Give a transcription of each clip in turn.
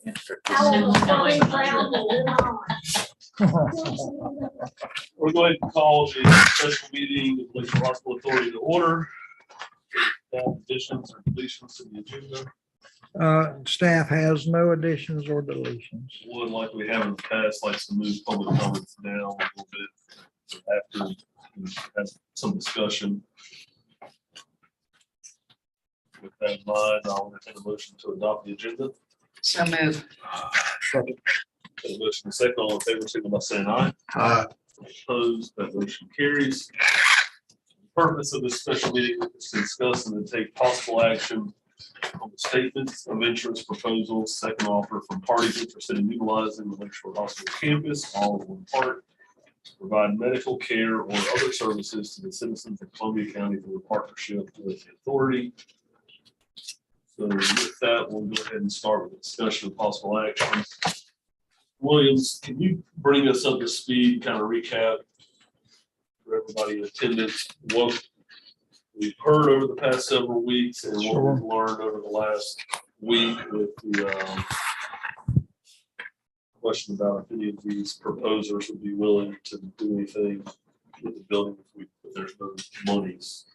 We're going to call the special meeting of Lakeshore Hospital Authority to order. Additions or deletions to the agenda. Staff has no additions or deletions. Would, like we have in the past, like to move public comments down a little bit after we have some discussion. With that in mind, I'll entertain a motion to adopt the agenda. So move. A motion and second, all in favor, signal by saying aye. Opposed, that motion carries. The purpose of this special meeting is to discuss and then take possible action on the statements of interest, proposals, second offer from parties interested in utilizing the Lakeshore Hospital campus, all in one part, to provide medical care or other services to the citizens of Columbia County through a partnership with the authority. So with that, we'll go ahead and start with the discussion of possible actions. Williams, can you bring us up to speed, kind of recap for everybody in attendance, what we've heard over the past several weeks and what we've learned over the last week with the question about if any of these proposers would be willing to do anything with the building if there's no monies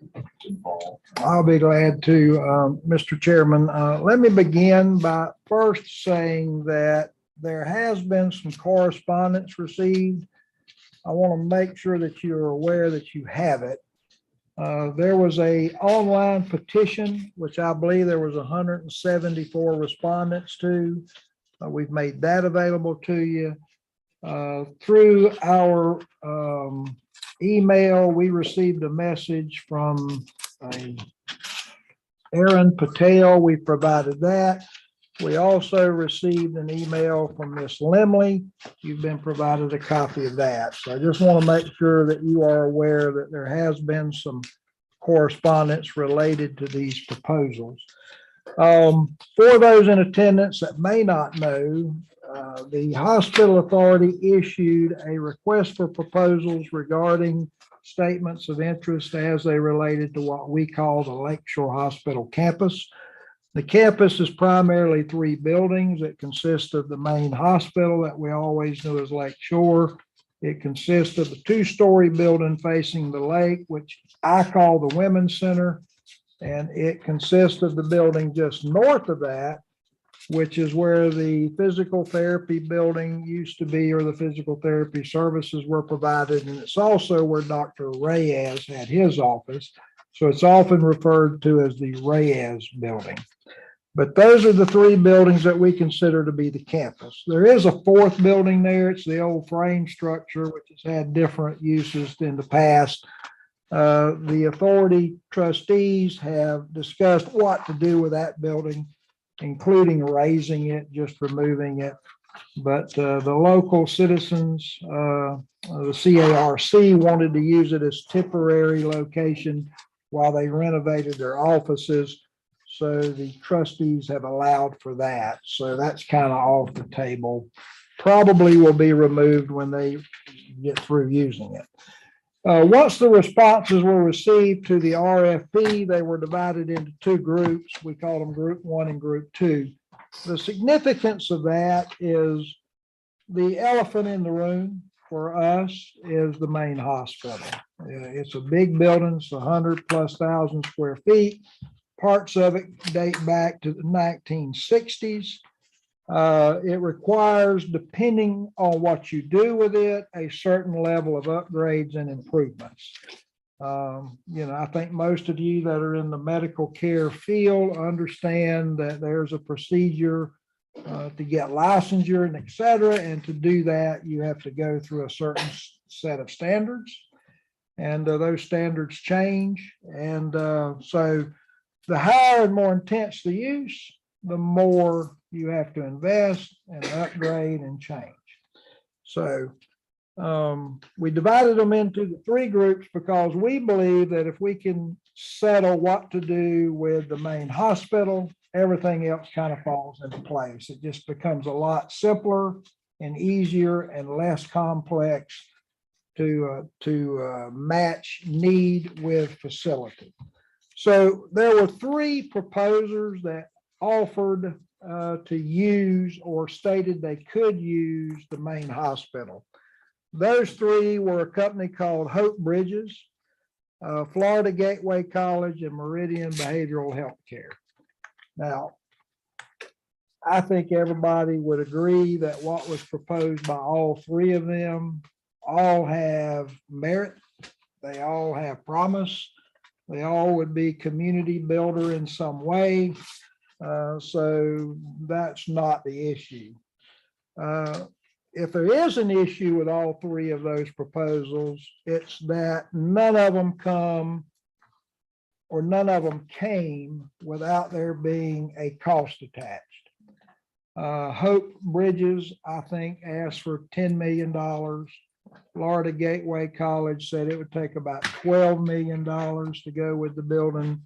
involved. I'll be glad to, Mr. Chairman. Let me begin by first saying that there has been some correspondence received. I want to make sure that you're aware that you have it. There was a online petition, which I believe there was 174 respondents to. We've made that available to you. Through our email, we received a message from Aaron Patel. We provided that. We also received an email from Ms. Limley. You've been provided a copy of that. So I just want to make sure that you are aware that there has been some correspondence related to these proposals. For those in attendance that may not know, the hospital authority issued a request for proposals regarding statements of interest as they related to what we call the Lakeshore Hospital campus. The campus is primarily 3 buildings. It consists of the main hospital that we always knew as Lakeshore. It consists of a 2-story building facing the lake, which I call the Women's Center. And it consists of the building just north of that, which is where the physical therapy building used to be, or the physical therapy services were provided. And it's also where Dr. Reyes had his office. So it's often referred to as the Reyes building. But those are the 3 buildings that we consider to be the campus. There is a 4th building there. It's the old frame structure, which has had different uses in the past. The authority trustees have discussed what to do with that building, including raising it, just removing it. But the local citizens, the CARC, wanted to use it as temporary location while they renovated their offices. So the trustees have allowed for that. So that's kind of off the table. Probably will be removed when they get through using it. Once the responses were received to the RFP, they were divided into 2 groups. We call them Group 1 and Group 2. The significance of that is the elephant in the room for us is the main hospital. It's a big building. It's 100,000+ square feet. Parts of it date back to the 1960s. It requires, depending on what you do with it, a certain level of upgrades and improvements. I think most of you that are in the medical care field understand that there's a procedure to get licensure and et cetera. And to do that, you have to go through a certain set of standards. And those standards change. And so the higher and more intense the use, the more you have to invest and upgrade and change. So we divided them into the 3 groups because we believe that if we can settle what to do with the main hospital, everything else kind of falls into place. It just becomes a lot simpler and easier and less complex to match need with facility. So there were 3 proposers that offered to use or stated they could use the main hospital. Those three were a company called Hope Bridges, Florida Gateway College, and Meridian Behavioral Health Care. Now, I think everybody would agree that what was proposed by all three of them all have merit. They all have promise. They all would be community builder in some way. So that's not the issue. If there is an issue with all three of those proposals, it's that none of them come or none of them came without there being a cost attached. Hope Bridges, I think, asked for $10 million. Florida Gateway College said it would take about $12 million to go with the building.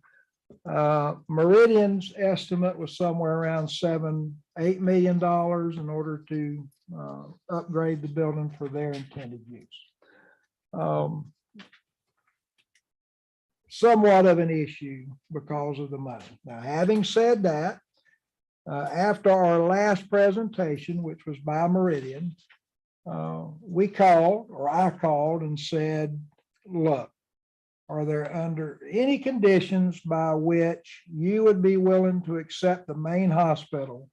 Meridian's estimate was somewhere around $7-8 million in order to upgrade the building for their intended use. Somewhat of an issue because of the money. Now, having said that, after our last presentation, which was by Meridian, we called, or I called and said, look, are there under any conditions by which you would be willing to accept the main hospital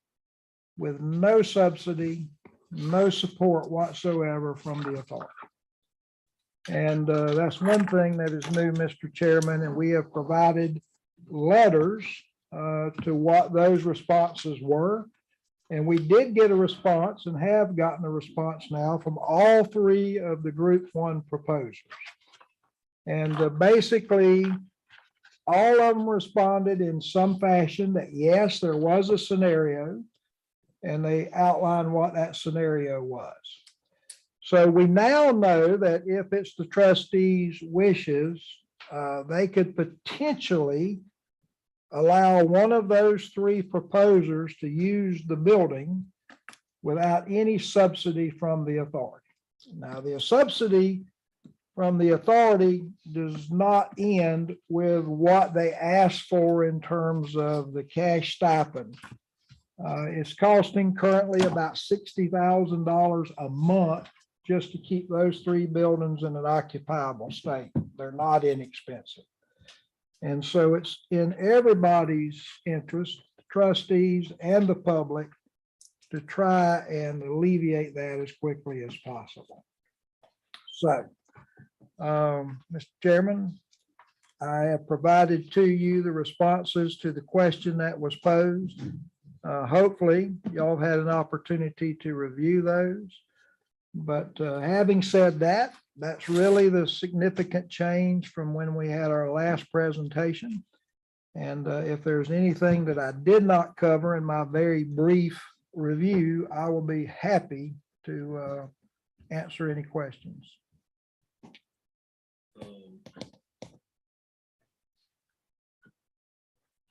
with no subsidy, no support whatsoever from the authority? And that's one thing that is new, Mr. Chairman, and we have provided letters to what those responses were. And we did get a response and have gotten a response now from all three of the Group 1 proposers. And basically, all of them responded in some fashion that yes, there was a scenario, and they outlined what that scenario was. So we now know that if it's the trustees' wishes, they could potentially allow one of those three proposers to use the building without any subsidy from the authority. Now, the subsidy from the authority does not end with what they asked for in terms of the cash stipend. It's costing currently about $60,000 a month just to keep those three buildings in an occupiable state. They're not inexpensive. And so it's in everybody's interest, the trustees and the public, to try and alleviate that as quickly as possible. So, Mr. Chairman, I have provided to you the responses to the question that was posed. Hopefully, y'all had an opportunity to review those. But having said that, that's really the significant change from when we had our last presentation. And if there's anything that I did not cover in my very brief review, I will be happy to answer any questions.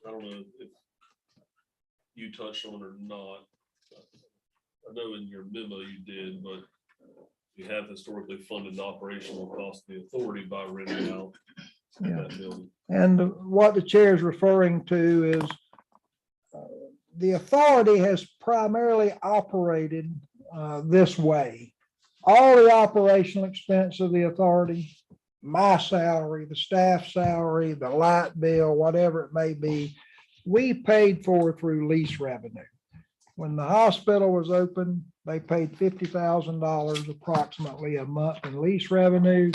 I don't know if you touched on it or not. I know in your memo you did, but you have historically funded the operational cost of the authority by renting out that building. And what the chair is referring to is the authority has primarily operated this way. All the operational expense of the authority, my salary, the staff salary, the light bill, whatever it may be, we paid for through lease revenue. When the hospital was open, they paid $50,000 approximately a month in lease revenue.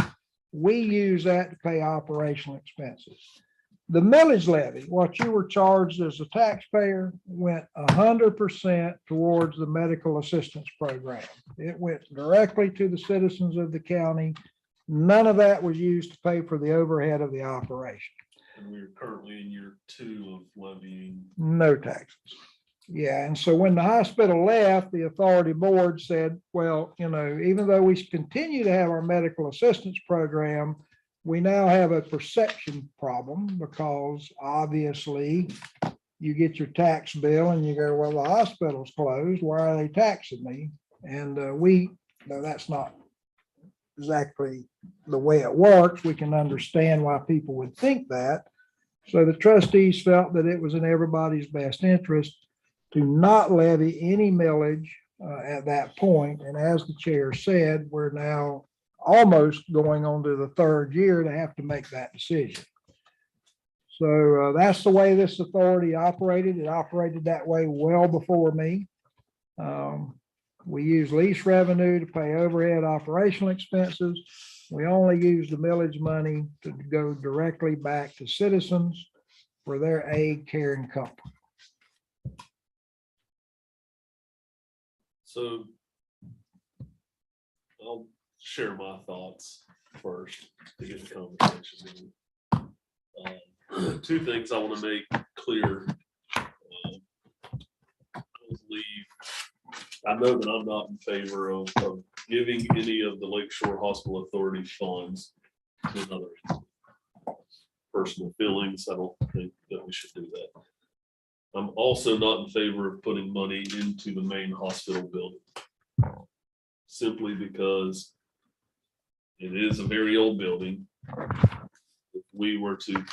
We use that to pay operational expenses. The millage levy, what you were charged as a taxpayer, went 100% towards the medical assistance program. It went directly to the citizens of the county. None of that was used to pay for the overhead of the operation. And we're currently in year 2 of levying. No taxes. Yeah, and so when the hospital left, the authority board said, well, you know, even though we continue to have our medical assistance program, we now have a perception problem because obviously you get your tax bill and you go, well, the hospital's closed. Why are they taxing me? And no, that's not exactly the way it works. We can understand why people would think that. So the trustees felt that it was in everybody's best interest to not levy any millage at that point. And as the chair said, we're now almost going on to the third year to have to make that decision. So that's the way this authority operated. It operated that way well before me. We use lease revenue to pay overhead operational expenses. We only use the millage money to go directly back to citizens for their aid, care, and comfort. So I'll share my thoughts first to get the conversation. Two things I want to make clear. I know that I'm not in favor of giving any of the Lakeshore Hospital Authority funds to another entity. Personal feelings, I don't think that we should do that. I'm also not in favor of putting money into the main hospital building, simply because it is a very old building. If we were to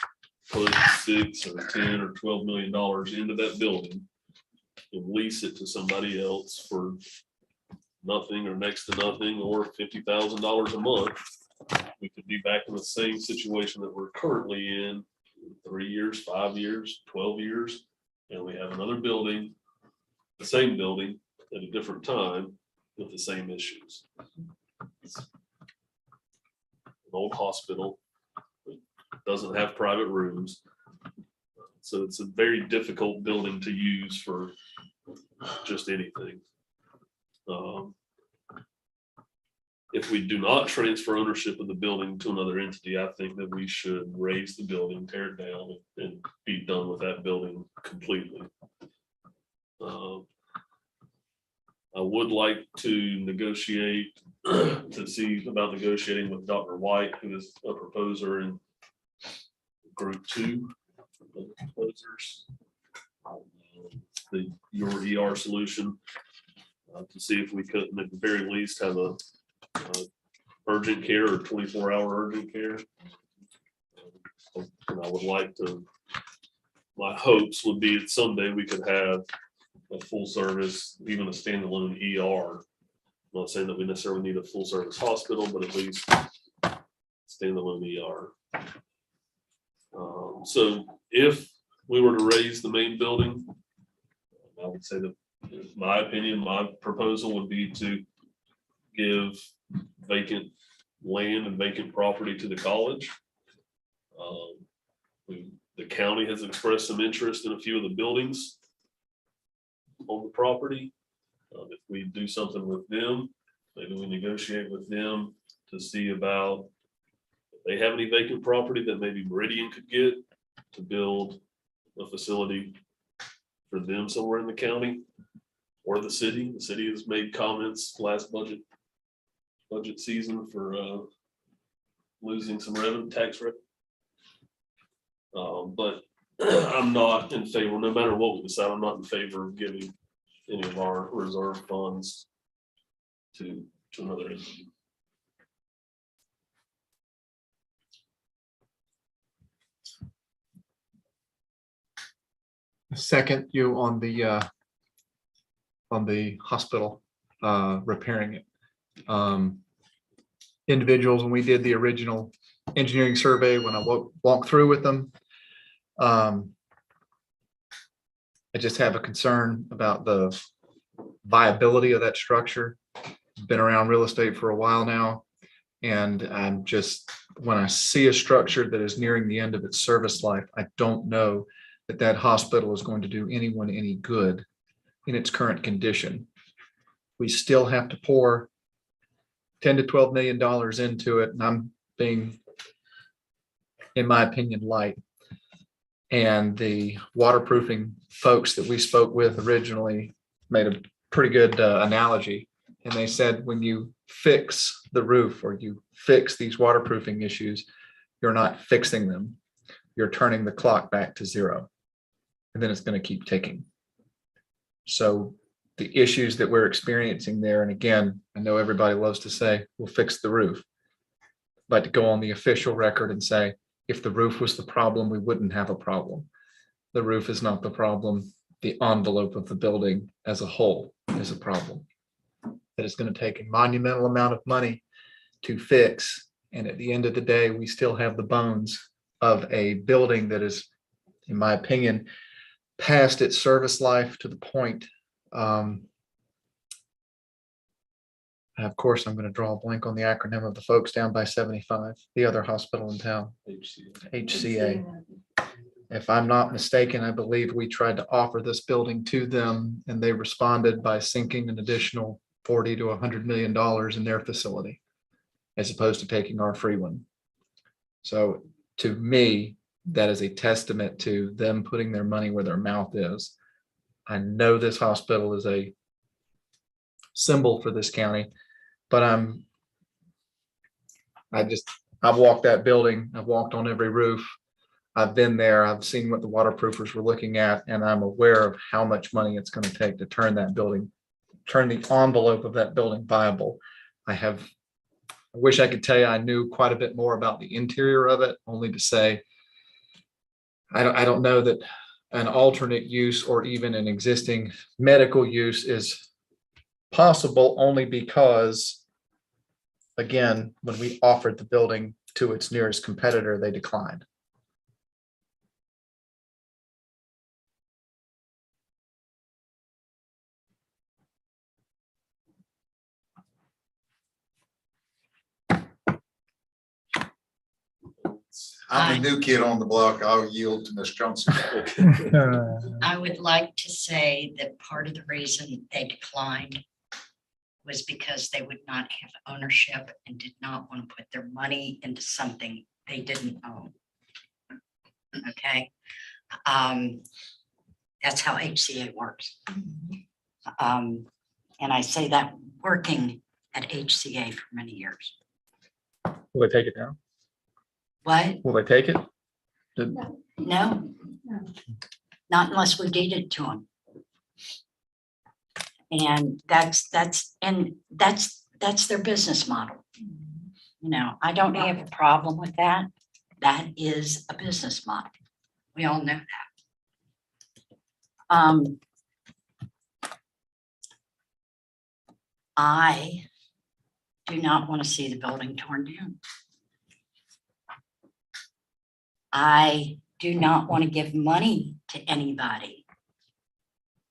put $6 or $10 or $12 million into that building and lease it to somebody else for nothing or next to nothing, or $50,000 a month, we could be back in the same situation that we're currently in 3 years, 5 years, 12 years. And we have another building, the same building at a different time with the same issues. It's an old hospital, it doesn't have private rooms. So it's a very difficult building to use for just anything. If we do not transfer ownership of the building to another entity, I think that we should raise the building, tear it down, and be done with that building completely. I would like to negotiate, to see about negotiating with Dr. White, who is a proposer in group 2 of the proposers, your ER solution, to see if we couldn't at the very least have a urgent care or 24-hour urgent care. And I would like to, my hopes would be that someday we could have a full service, even a standalone ER. I'm not saying that we necessarily need a full service hospital, but at least standalone ER. So if we were to raise the main building, I would say that, in my opinion, my proposal would be to give vacant land and vacant property to the college. The county has expressed some interest in a few of the buildings on the property. If we do something with them, maybe we negotiate with them to see about if they have any vacant property that maybe Meridian could get to build a facility for them somewhere in the county or the city. The city has made comments last budget season for losing some revenue, tax revenue. But I'm not in favor, no matter what we decide, I'm not in favor of giving any of our reserve funds to another entity. Second, you on the hospital repairing it. Individuals, when we did the original engineering survey, when I walked through with them, I just have a concern about the viability of that structure. Been around real estate for a while now, and I'm just, when I see a structure that is nearing the end of its service life, I don't know that that hospital is going to do anyone any good in its current condition. We still have to pour $10 to $12 million into it, and I'm being, in my opinion, light. And the waterproofing folks that we spoke with originally made a pretty good analogy. And they said, when you fix the roof or you fix these waterproofing issues, you're not fixing them. You're turning the clock back to 0. And then it's going to keep ticking. So the issues that we're experiencing there, and again, I know everybody loves to say, we'll fix the roof. But to go on the official record and say, if the roof was the problem, we wouldn't have a problem. The roof is not the problem. the envelope of the building as a whole is a problem. That it's going to take a monumental amount of money to fix. And at the end of the day, we still have the bones of a building that is, in my opinion, past its service life to the point. Of course, I'm going to draw a blank on the acronym of the folks down by 75, the other hospital in town, HCA. If I'm not mistaken, I believe we tried to offer this building to them and they responded by sinking an additional $40 to $100 million in their facility, as opposed to taking our free one. So to me, that is a testament to them putting their money where their mouth is. I know this hospital is a symbol for this county, but I've walked that building. I've walked on every roof. I've been there. I've seen what the waterproofers were looking at, and I'm aware of how much money it's going to take to turn that building, turn the envelope of that building viable. I wish I could tell you I knew quite a bit more about the interior of it, only to say, I don't know that an alternate use or even an existing medical use is possible, only because, again, when we offered the building to its nearest competitor, they declined. I'm the new kid on the block. I'll yield to Ms. Johnson. I would like to say that part of the reason they declined was because they would not have ownership and did not want to put their money into something they didn't own. Okay. That's how HCA works. And I say that working at HCA for many years. Will they take it down? What? Will they take it? No, not unless we deed it to them. And that's their business model. You know, I don't have a problem with that. That is a business model. We all know that. I do not want to see the building torn down. I do not want to give money to anybody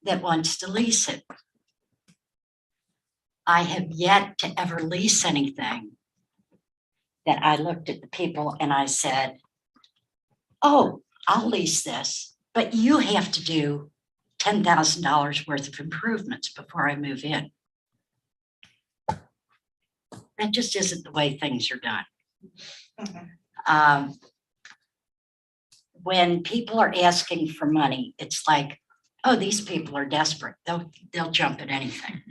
that wants to lease it. I have yet to ever lease anything that I looked at the people and I said, oh, I'll lease this, but you have to do $10,000 worth of improvements before I move in. That just isn't the way things are done. When people are asking for money, it's like, oh, these people are desperate. They'll jump at anything.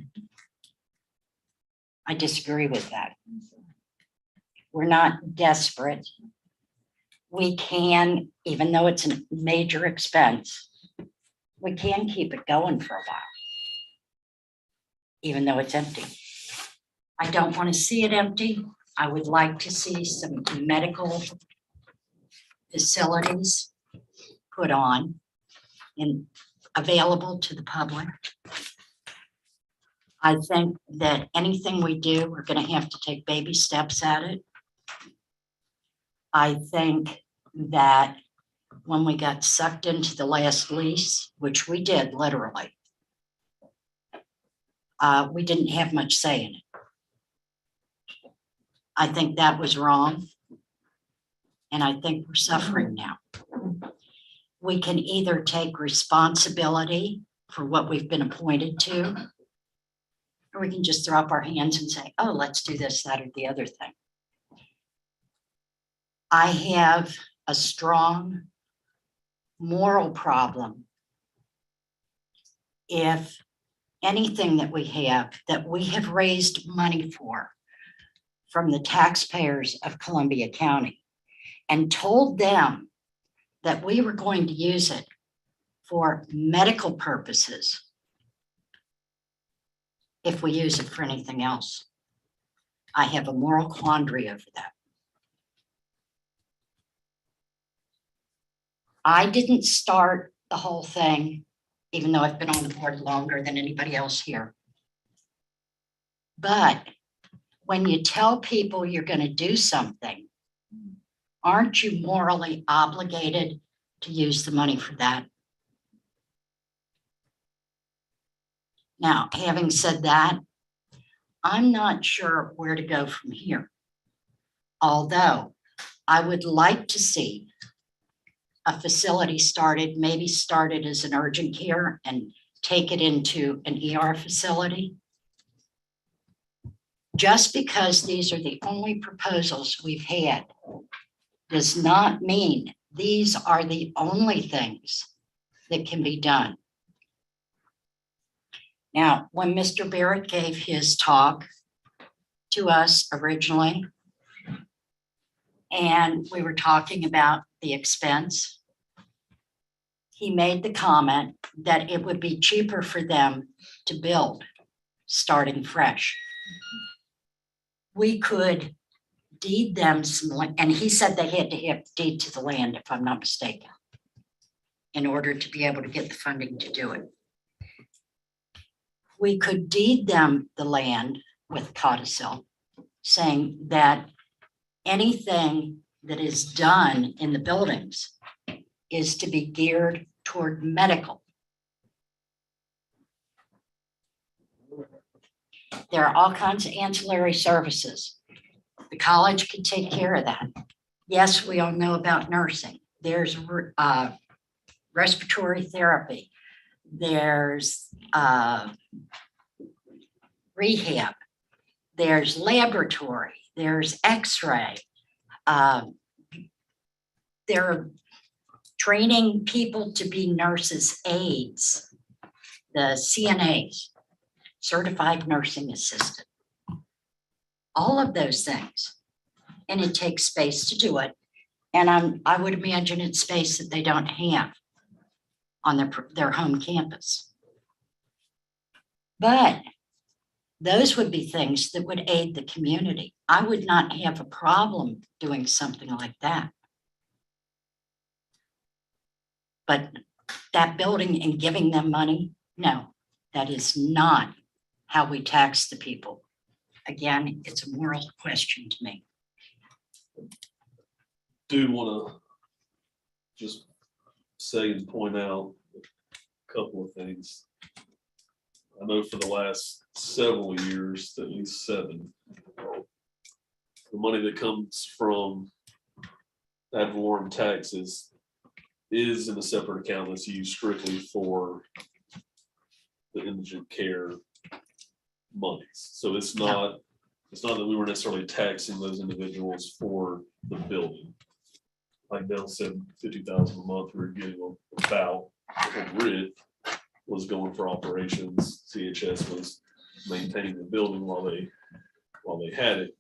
I disagree with that. We're not desperate. We can, even though it's a major expense, we can keep it going for a while, even though it's empty. I don't want to see it empty. I would like to see some medical facilities put on and available to the public. I think that anything we do, we're going to have to take baby steps at it. I think that when we got sucked into the last lease, which we did literally, we didn't have much say in it. I think that was wrong. And I think we're suffering now. We can either take responsibility for what we've been appointed to, or we can just throw up our hands and say, oh, let's do this, that, or the other thing. I have a strong moral problem if anything that we have raised money for from the taxpayers of Columbia County and told them that we were going to use it for medical purposes if we use it for anything else. I have a moral quandary over that. I didn't start the whole thing. even though I've been on the board longer than anybody else here. But when you tell people you're going to do something, aren't you morally obligated to use the money for that? Now, having said that, I'm not sure where to go from here. Although I would like to see a facility started, maybe started as an urgent care and take it into an ER facility. Just because these are the only proposals we've had does not mean these are the only things that can be done. Now, when Mr. Barrett gave his talk to us originally, and we were talking about the expense, he made the comment that it would be cheaper for them to build starting fresh. We could deed them some, and he said they had to have deed to the land, if I'm not mistaken, in order to be able to get the funding to do it. We could deed them the land with codicil, saying that anything that is done in the buildings is to be geared toward medical. There are all kinds of ancillary services. The college could take care of that. Yes, we all know about nursing. There's respiratory therapy. There's rehab. There's laboratory. There's x-ray. They're training people to be nurses' aides, the CNAs, certified nursing assistant. All of those things. And it takes space to do it. And I would imagine it's space that they don't have on their home campus. But those would be things that would aid the community. I would not have a problem doing something like that. But that building and giving them money, no, that is not how we tax the people. Again, it's a moral question to me. Do want to just say and point out a couple of things. I know for the last several years, at least 7, the money that comes from ad valorem taxes is in a separate account that's used strictly for the indigent care monies. So it's not that we were necessarily taxing those individuals for the building. Like Dale said, $50,000 a month we were getting about grid was going for operations. CHS was maintaining the building while they had it.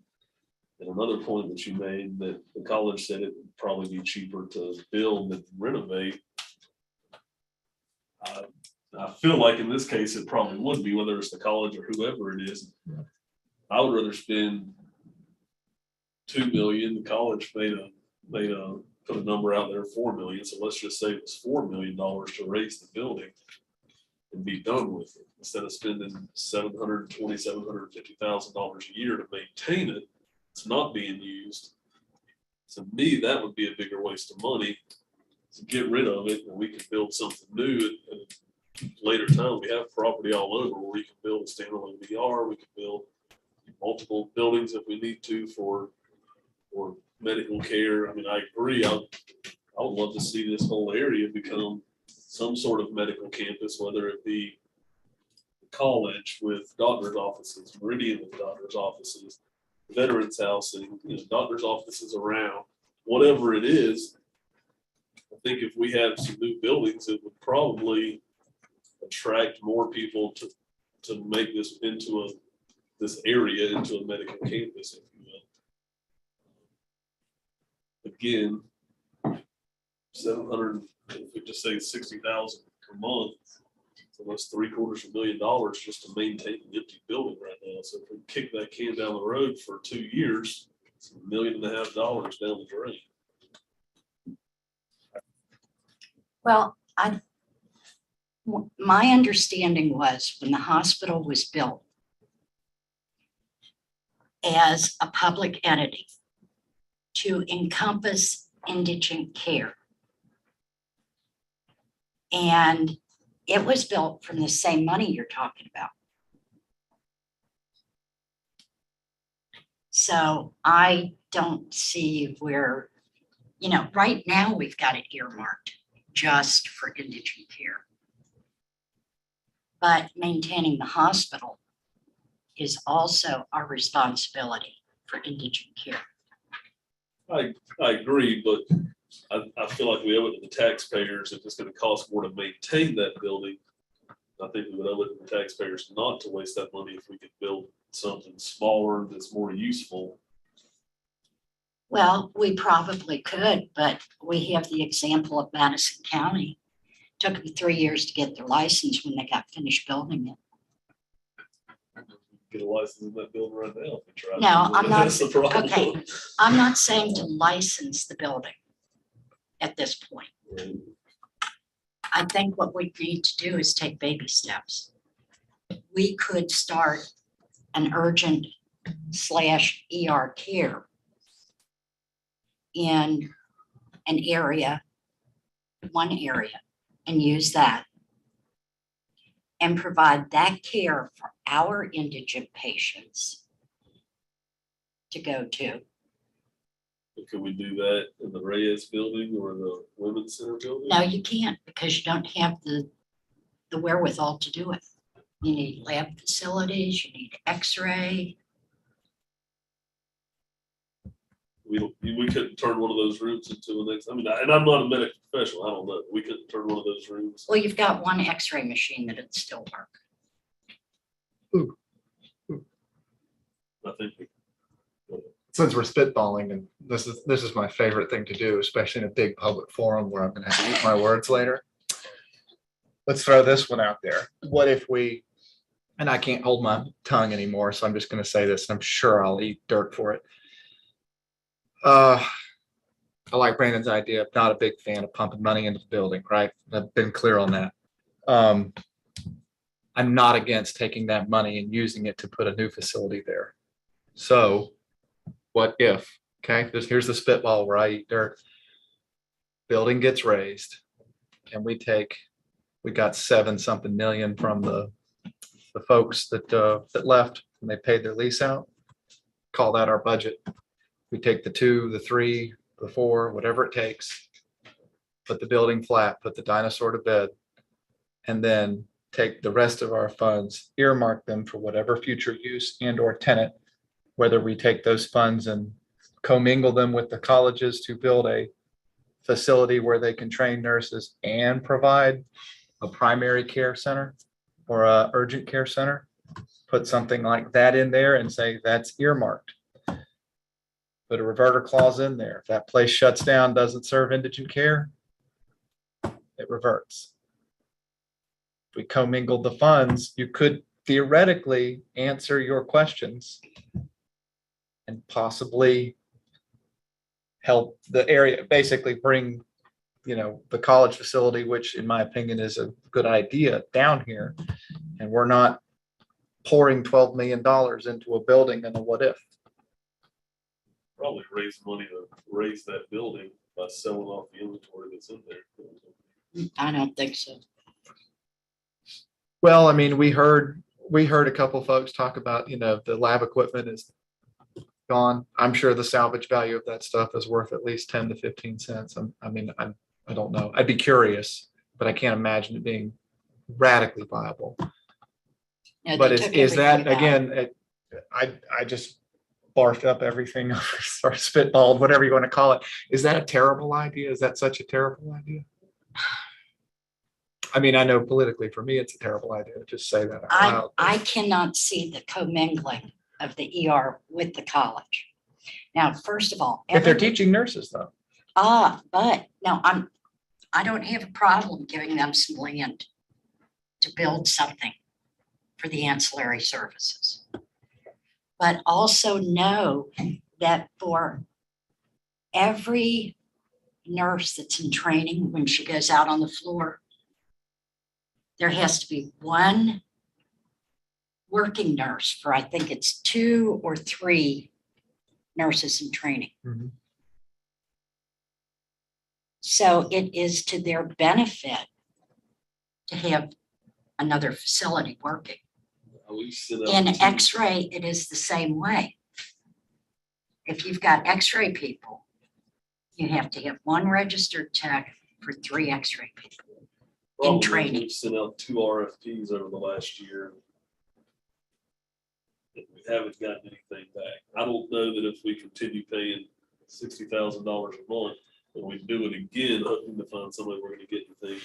And another point that you made, that the college said it would probably be cheaper to build than renovate. I feel like in this case, it probably would be, whether it's the college or whoever it is. I would rather spend $2 million. The college put a number out there, $4 million. So let's just say it's $4 million to raise the building and be done with it, instead of spending $750,000 a year to maintain it. It's not being used. To me, that would be a bigger waste of money to get rid of it, and we can build something new at a later time. We have property all over where we can build a standalone VR. We can build multiple buildings if we need to for medical care. I mean, I agree. I would love to see this whole area become some sort of medical campus, whether it be college with doctor's offices, Meridian with doctor's offices, veterans housing, doctor's offices around, whatever it is. I think if we had some new buildings, it would probably attract more people to make this into this area into a medical campus, if you will. Again, 700, if we just say 60,000 per month, so that's $750,000 just to maintain an empty building right now. So if we kick that can down the road for 2 years, it's $1.5 million down the drain. Well, I My understanding was when the hospital was built as a public entity to encompass indigent care. And it was built from the same money you're talking about. So I don't see where, right now we've got it earmarked just for indigent care. But maintaining the hospital is also our responsibility for indigent care. I agree, but I feel like we owe it to the taxpayers. If it's gonna cost more to maintain that building, I think we would owe it to the taxpayers not to waste that money if we could build something smaller that's more useful. Well, we probably could, but we have the example of Madison County. Took them 3 years to get their license when they got finished building it. Get a license in that building right now. if we tried. No, I'm not- That's the problem. okay. I'm not saying to license the building at this point. I think what we need to do is take baby steps. We could start an urgent /ER care in an area, one area, and use that and provide that care for our indigent patients to go to. Could we do that in the Reyes building or the Women's Center building? No, you can't because you don't have the wherewithal to do it. You need lab facilities, you need x-ray. We couldn't turn one of those rooms into a next, and I'm not a medical professional, I don't know. We couldn't turn one of those rooms. Well, you've got one x-ray machine that would still work. I think Since we're spitballing, and this is my favorite thing to do, especially in a big public forum where I'm gonna have to eat my words later. Let's throw this one out there. What if we, and I can't hold my tongue anymore, so I'm just gonna say this, and I'm sure I'll eat dirt for it. I like Brandon's idea. I'm not a big fan of pumping money into the building, right? I've been clear on that. I'm not against taking that money and using it to put a new facility there. So what if, okay, here's the spitball where I eat dirt. Building gets raised and we got 7-something million from the folks that left and they paid their lease out. Call that our budget. We take the 2, the 3, the 4, whatever it takes, put the building flat, put the dinosaur to bed, and then take the rest of our funds, earmark them for whatever future use and or tenant, whether we take those funds and commingle them with the colleges to build a facility where they can train nurses and provide a primary care center or a urgent care center, put something like that in there and say that's earmarked. Put a reverter clause in there. If that place shuts down, doesn't serve indigent care, it reverts. If we commingled the funds, you could theoretically answer your questions and possibly help the area, basically bring, the college facility, which in my opinion is a good idea, down here. And we're not pouring $12 million into a building and a what if. probably raise money to raise that building by selling off the inventory that's in there. I don't think so. Well, we heard a couple folks talk about, the lab equipment is gone. I'm sure the salvage value of that stuff is worth at least 10 to 15 cents. I don't know. I'd be curious, but I can't imagine it being radically viable. No, But they took is that, everything out. again, I just barfed up everything or spitballed, whatever you want to call it. Is that a terrible idea? Is that such a terrible idea? I know politically for me, it's a terrible idea to just say that out loud. I cannot see the commingling of the ER with the college. Now, first of all. If they're teaching nurses though. But no, I don't have a problem giving them some land to build something for the ancillary services. But also know that for every nurse that's in training, when she goes out on the floor, there has to be one working nurse for, I think it's 2 or 3 nurses in training. Mhm. So it is to their benefit to have another facility working. We sit up In to- X-ray, it is the same way. If you've got X-ray people, you have to have one registered tech for 3 X-ray people. Problem is training. We've sent out 2 RFPs over the last year. And we haven't gotten anything back. I don't know that if we continue paying $60,000 a month, and we do it again, hoping to find somebody we're gonna get anything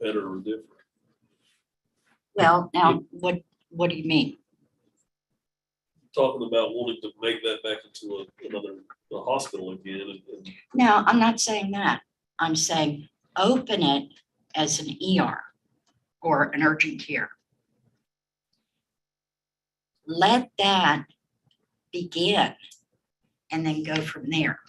better or different. Well, now, what do you mean? Talking about wanting to make that back into another hospital again and No, I'm not saying that. I'm saying open it as an ER or an urgent care. Let that begin and then go from there.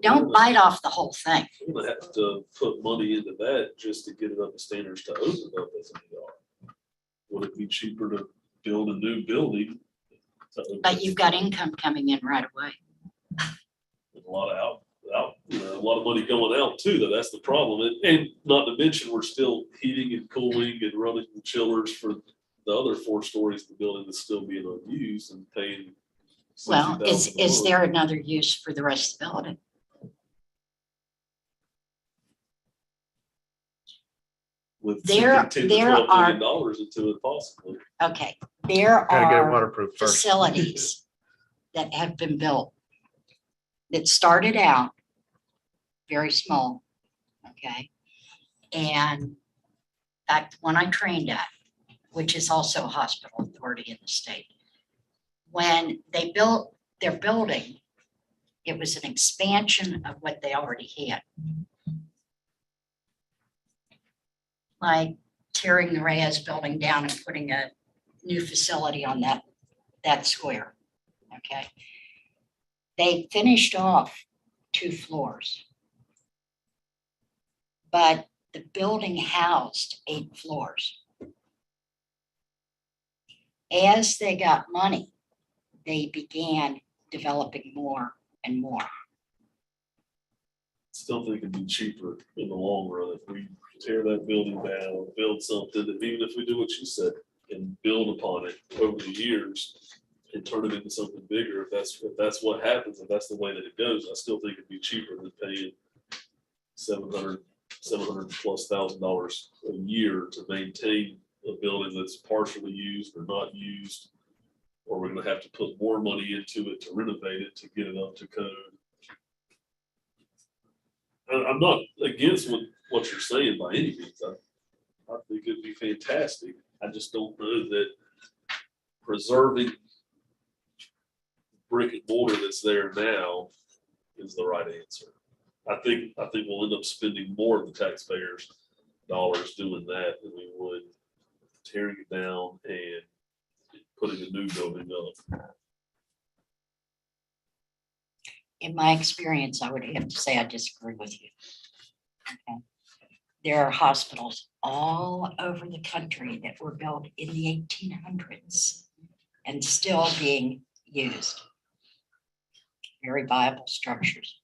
Don't bite off the whole thing. we're gonna have to put money into that just to get it up to standards to open up as an ER. Would it be cheaper to build a new building? to open But it? you've got income coming in right away. There's a lot of a lot of money going out too, though. That's the problem. And not to mention, we're still heating and cooling and running the chillers for the other 4 stories of the building that's still being unused and paying. Well, is $60,000 a month. there another use for the rest of the building? With there- sinking $10 to there $12 are- million into it possibly. Okay, there Gotta get it are waterproof first. facilities that have been built that started out very small, okay? And in fact, when I trained at, which is also a hospital authority in the state, when they built their building, it was an expansion of what they already had. Like tearing the Reyes building down and putting a new facility on that square, okay? They finished off 2 floors. But the building housed 8 floors. As they got money, they began developing more and more. Still think it'd be cheaper in the long run if we tear that building down, build something, and even if we do what you said and build upon it over the years and turn it into something bigger, if that's what happens, if that's the way that it goes, I still think it'd be cheaper than paying $700 plus thousand a year to maintain a building that's partially used or not used. Or we're gonna have to put more money into it to renovate it to get it up to code. I'm not against what you're saying by any means. I think it'd be fantastic. I just don't know that preserving brick and mortar that's there now is the right answer. I think we'll end up spending more of the taxpayers' dollars doing that than we would tearing it down and putting a new building up. In my experience, I would have to say I disagree with you. Okay. There are hospitals all over the country that were built in the 1800s and still being used. Very viable structures.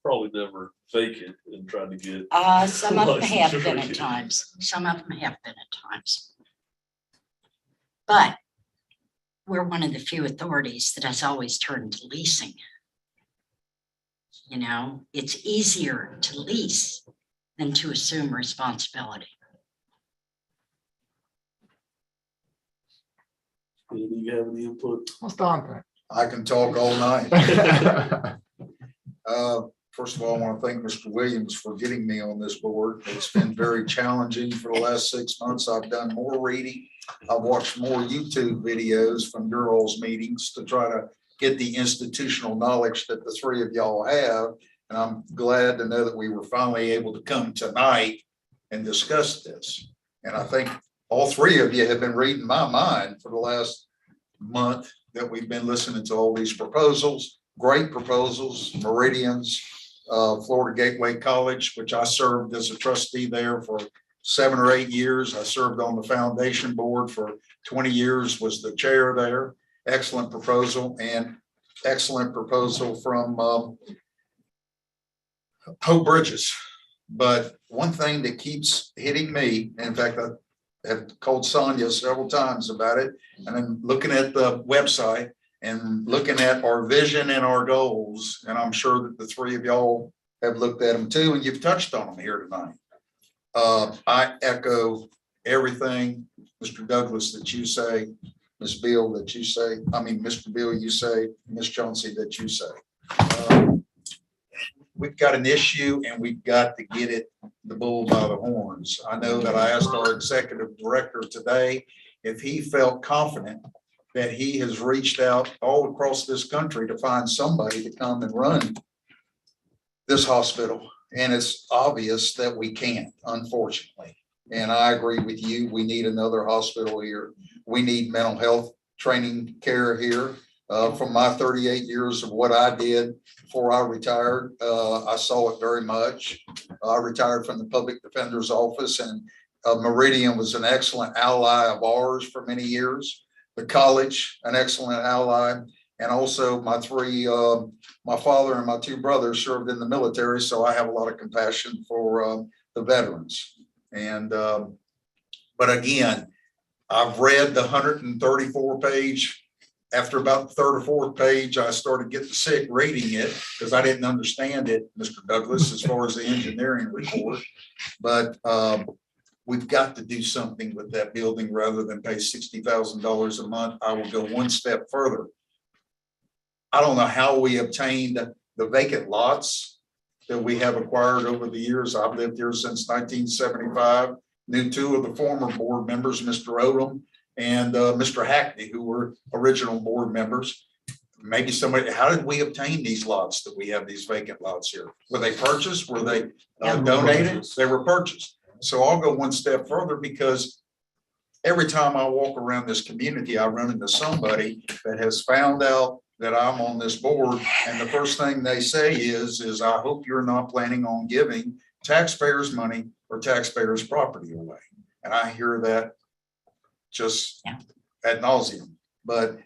Probably never vacant and trying to get. Some of them have been Licensure. at times. Some of them have been at times. But we're one of the few authorities that has always turned to leasing. You know, it's easier to lease than to assume responsibility. Do you have any input? What's Don I can talk all night. think? First of all, I want to thank Mr. Williams for getting me on this board. It's been very challenging for the last 6 months. I've done more reading. I've watched more YouTube videos from your all's meetings to try to get the institutional knowledge that the 3 of y'all have. And I'm glad to know that we were finally able to come tonight and discuss this. And I think all 3 of you have been reading my mind for the last month that we've been listening to all these proposals, great proposals, Meridian's, Florida Gateway College, which I served as a trustee there for 7 or 8 years. I served on the foundation board for 20 years, was the chair there. Excellent proposal from Hope Bridges. But one thing that keeps hitting me, in fact, I have called Sonia several times about it, and I'm looking at the website and looking at our vision and our goals, and I'm sure that the three of y'all have looked at them too, and you've touched on them here tonight. I echo everything, Mr. Douglas, that you say, Ms. Beal, that you say, Mr. Beal, you say, Ms. Chauncey, that you say. We've got an issue and we've got to get it, the bull by the horns. I know that I asked our executive director today if he felt confident that he has reached out all across this country to find somebody to come and run this hospital. And it's obvious that we can't, unfortunately. And I agree with you. We need another hospital here. We need mental health training care here. From my 38 years of what I did before I retired, I saw it very much. I retired from the public defender's office, and Meridian was an excellent ally of ours for many years. The college, an excellent ally. And also my father and my two brothers served in the military, so I have a lot of compassion for the veterans. And, but again, I've read the 134 page. After about the third or fourth page, I started getting sick reading it because I didn't understand it, Mr. Douglas, as far as the engineering report. But we've got to do something with that building rather than pay $60,000 a month. I will go one step further. I don't know how we obtained the vacant lots that we have acquired over the years. I've lived here since 1975. Knew two of the former board members, Mr. Odom and Mr. Hackney, who were original board members. Maybe somebody, how did we obtain these lots that we have these vacant lots here? Were they purchased? Were they donated? They were purchased. So I'll go one step further, because every time I walk around this community, I run into somebody that has found out that I'm on this board. And the first thing they say is I hope you're not planning on giving taxpayers money or taxpayers property away. And I hear that just ad nauseum. But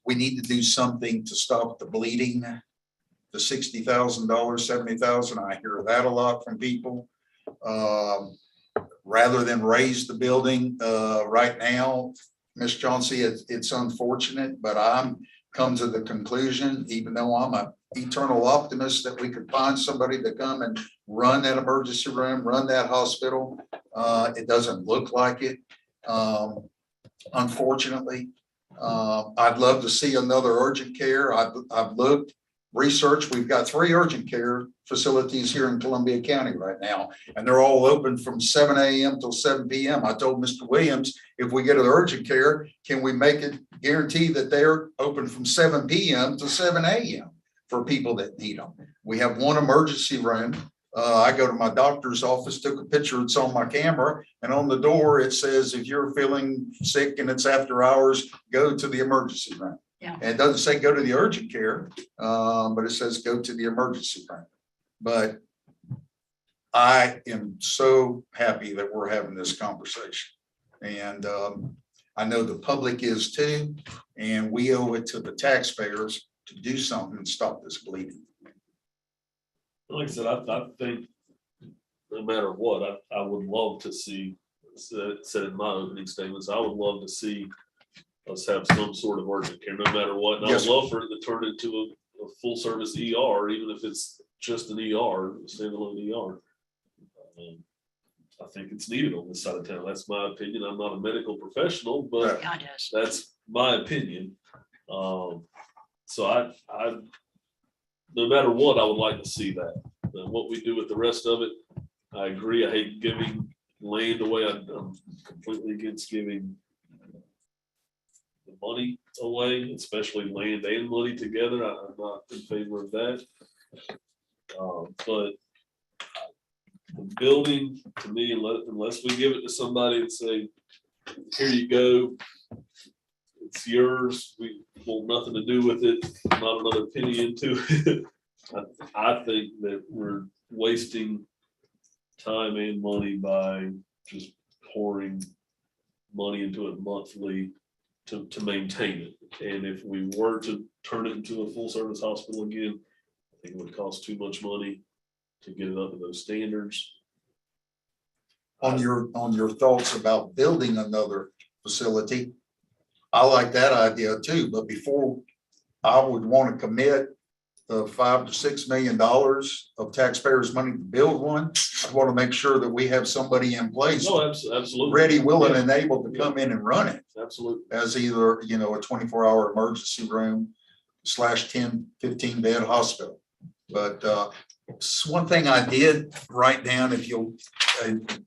we need to do something to stop the bleeding. The $60,000, $70,000, I hear that a lot from people. Rather than raise the building right now, Ms. Chauncey, it's unfortunate, but I'm come to the conclusion, even though I'm an eternal optimist, that we could find somebody to come and run that emergency room, run that hospital. It doesn't look like it, unfortunately. I'd love to see another urgent care. I've looked, researched. We've got 3 urgent care facilities here in Columbia County right now, and they're all open from 7 a.m. till 7 p.m. I told Mr. Williams, if we get an urgent care, can we make it guarantee that they're open from 7 p.m. to 7 a.m. for people that need them? We have 1 emergency room. I go to my doctor's office, took a picture, it's on my camera, and on the door it says, if you're feeling sick and it's after hours, go to the emergency room. Yeah. And it doesn't say go to the urgent care, but it says go to the emergency room. But I am so happy that we're having this conversation. And I know the public is too, and we owe it to the taxpayers to do something and stop this bleeding. Like I said, I think no matter what, I would love to see, said in my opening statements, I would love to see us have some sort of urgent care, no matter what. And I would love for it to turn into a full service ER, even if it's just an ER, standalone ER. I think it's needed on this side of town. That's my opinion. I'm not a medical professional, but God is. that's my opinion. So I no matter what, I would like to see that. And what we do with the rest of it, I agree. I hate giving land away. I'm completely against giving the money away, especially land and money together. I'm not in favor of that. But the building, to me, unless we give it to somebody and say, here you go, it's yours, we want nothing to do with it, not another penny into it. I think that we're wasting time and money by just pouring money into it monthly to maintain it. And if we were to turn it into a full service hospital again, I think it would cost too much money to get it up to those standards. On your thoughts about building another facility, I like that idea too, but before I would want to commit the $5 to $6 million of taxpayers' money to build one, I want to make sure that we have somebody in place, No, absolutely. ready, willing, Yeah, and able to come in and run it absolutely. as either, a 24-hour emergency room / 10, 15 bed hospital. But one thing I did write down, if you'll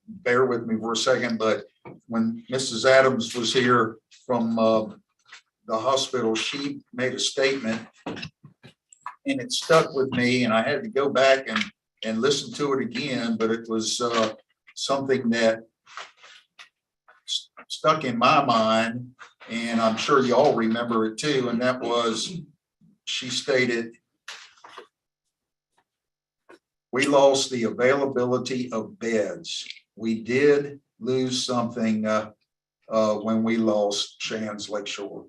bear with me for a second, but when Mrs. Adams was here from the hospital, she made a statement and it stuck with me, and I had to go back and listen to it again, but it was something that stuck in my mind, and I'm sure you all remember it too, and that was, she stated, we lost the availability of beds. We did lose something when we lost Shands Lakeshore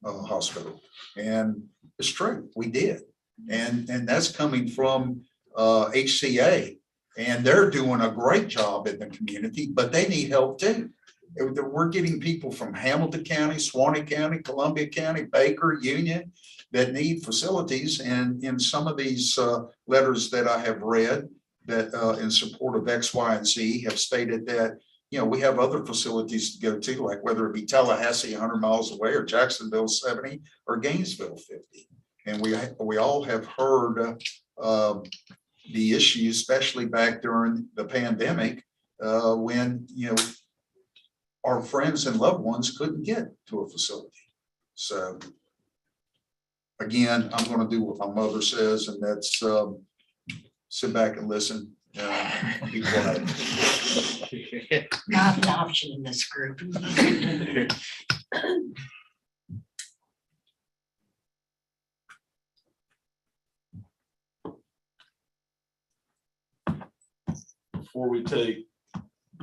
Hospital. And it's true, we did. And that's coming from HCA. And they're doing a great job in the community, but they need help too. We're getting people from Hamilton County, Suwannee County, Columbia County, Baker, Union, that need facilities. And in some of these letters that I have read that in support of X, Y, and Z have stated that, we have other facilities to go to, like whether it be Tallahassee 100 miles away, or Jacksonville 70, or Gainesville 50. And we all have heard the issues, especially back during the pandemic, when, our friends and loved ones couldn't get to a facility. So again, I'm going to do what my mother says, and that's sit back and listen. Be quiet. Not an option in this group. Before we take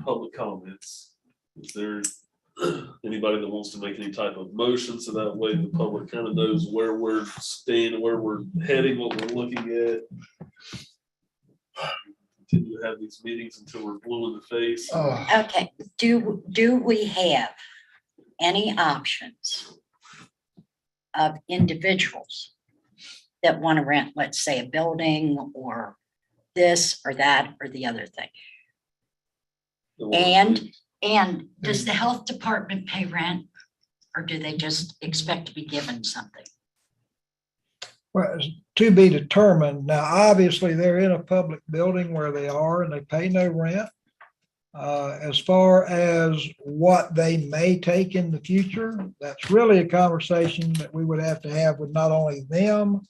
public comments, is there anybody that wants to make any type of motion, so that way the public kind of knows where we're standing, where we're heading, what we're looking at? Continue to have these meetings until we're blue in the face. Okay, do we have any options of individuals that want to rent, let's say, a building or this or that or the other thing? And does the health department pay rent, or do they just expect to be given something? Well, it's to be determined. Now, obviously, they're in a public building where they are and they pay no rent. As far as what they may take in the future, that's really a conversation that we would have to have with not only them,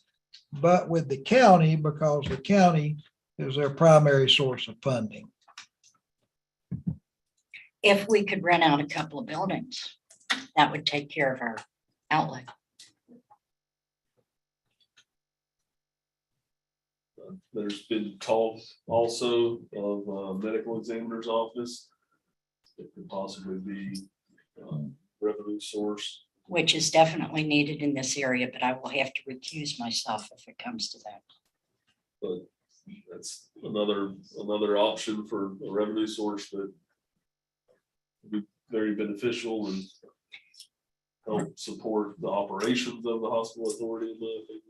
but with the county, because the county is their primary source of funding. If we could rent out a couple of buildings, that would take care of our outlay. There's been talk also of a medical examiner's office. It could possibly be revenue source. Which is definitely needed in this area, but I will have to recuse myself if it comes to that. But that's another option for a revenue source that would be very beneficial and help support the operations of the hospital authority, in my opinion.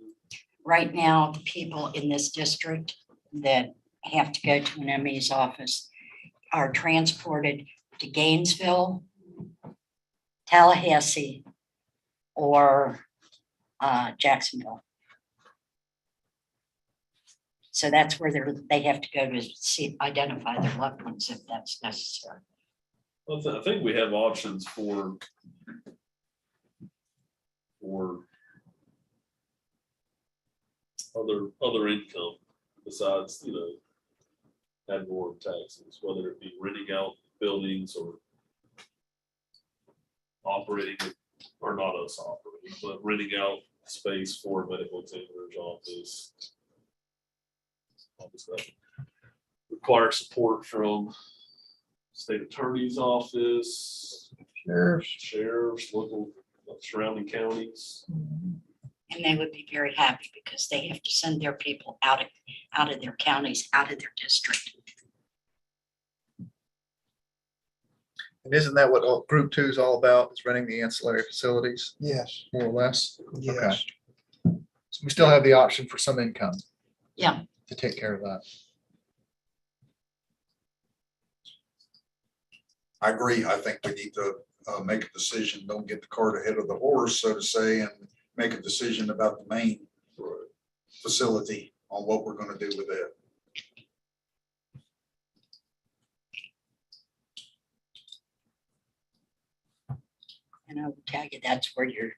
Right now, the people in this district that have to go to an ME's office are transported to Gainesville, Tallahassee, or Jacksonville. So that's where they have to go to identify their loved ones if that's necessary. Well, I think we have options for other income besides, ad valorem taxes, whether it be renting out buildings or operating, or not us operating, but renting out space for a medical examiner's office. All this stuff. require support from state attorney's office, sheriffs, local surrounding counties. And they would be very happy because they have to send their people out of their counties, out of their district. And isn't that what Group 2 is all about, is running the ancillary facilities, Yes, more or less? yes. So we still have the option for some income. Yeah. To take care of that. I agree. I think we need to make a decision. Don't get the cart ahead of the horse, so to say, and make a decision about the main facility on what we're gonna do with it. And I will tell you, that's where your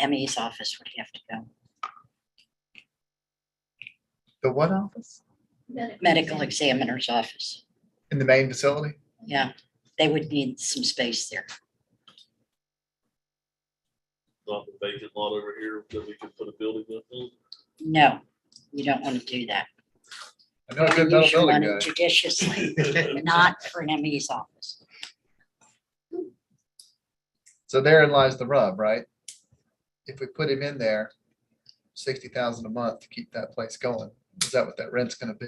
ME's office would have to go. The what office? Medical examiner's office. In the main facility? Yeah, they would need some space there. Not the vacant lot over here that we could put a building up on. No, you don't want to do that. I know a good metal Use your building money guy. judiciously, not for an ME's office. So therein lies the rub, right? If we put him in there, 60,000 a month to keep that place going, is that what that rent's gonna be?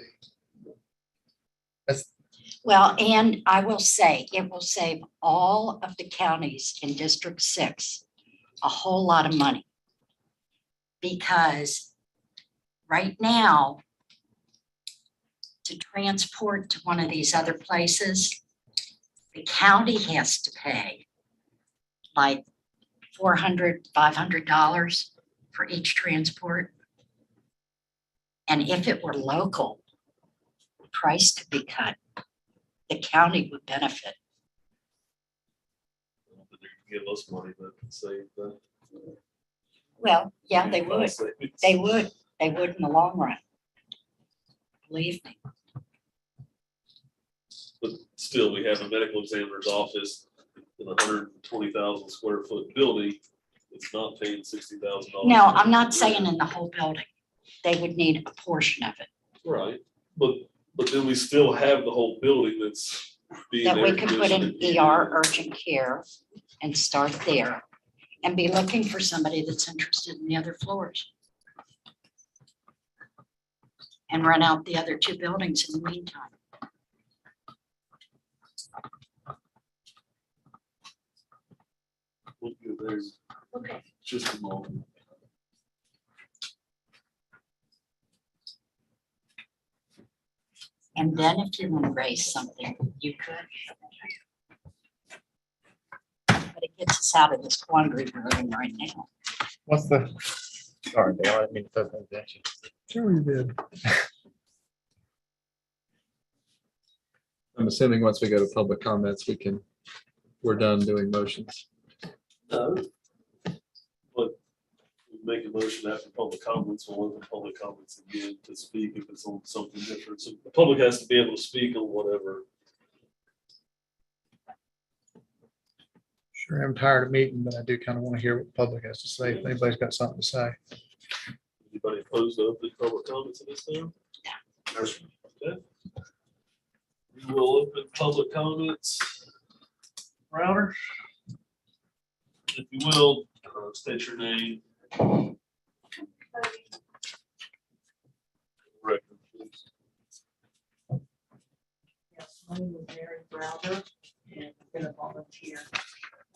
That's, Well, and I will say, it will save all of the counties in District 6 a whole lot of money. Because right now, to transport to one of these other places, the county has to pay like $400, $500 for each transport. And if it were local, the price could be cut. The county would benefit. I don't think they can give us money, but save the. Well, yeah, they would. cost savings. They would. They would in the long run. Believe me. But still, we have a medical examiner's office in a 120,000 square foot building. It's not paying $60,000. No, I'm not saying in the whole building. They would need a portion of it Right, but then we still have the whole building that's being. that we air could put in conditioned. ER urgent care and start there and be looking for somebody that's interested in the other floors. And rent out the other two buildings in the meantime. We'll do those Okay. just a moment. And then if you want to raise something, you could. But it gets us out of this quandary we're in right now. what's the, sorry, Dale, I didn't mean to throw things at you. Sure you did. I'm assuming once we go to public comments, we're done doing motions. No. But we make a motion after public comments, we'll open public comments again to speak if it's on something different. So the public has to be able to speak on whatever. Sure, I'm tired of meeting, but I do kind of want to hear what the public has to say. If anybody's got something to say. Anybody opposed to open public comments at this time? There's Okay. We will open public comments. Router. If you will, state your name. Record, please. Yes, my name is Mary Browder, and I've been a volunteer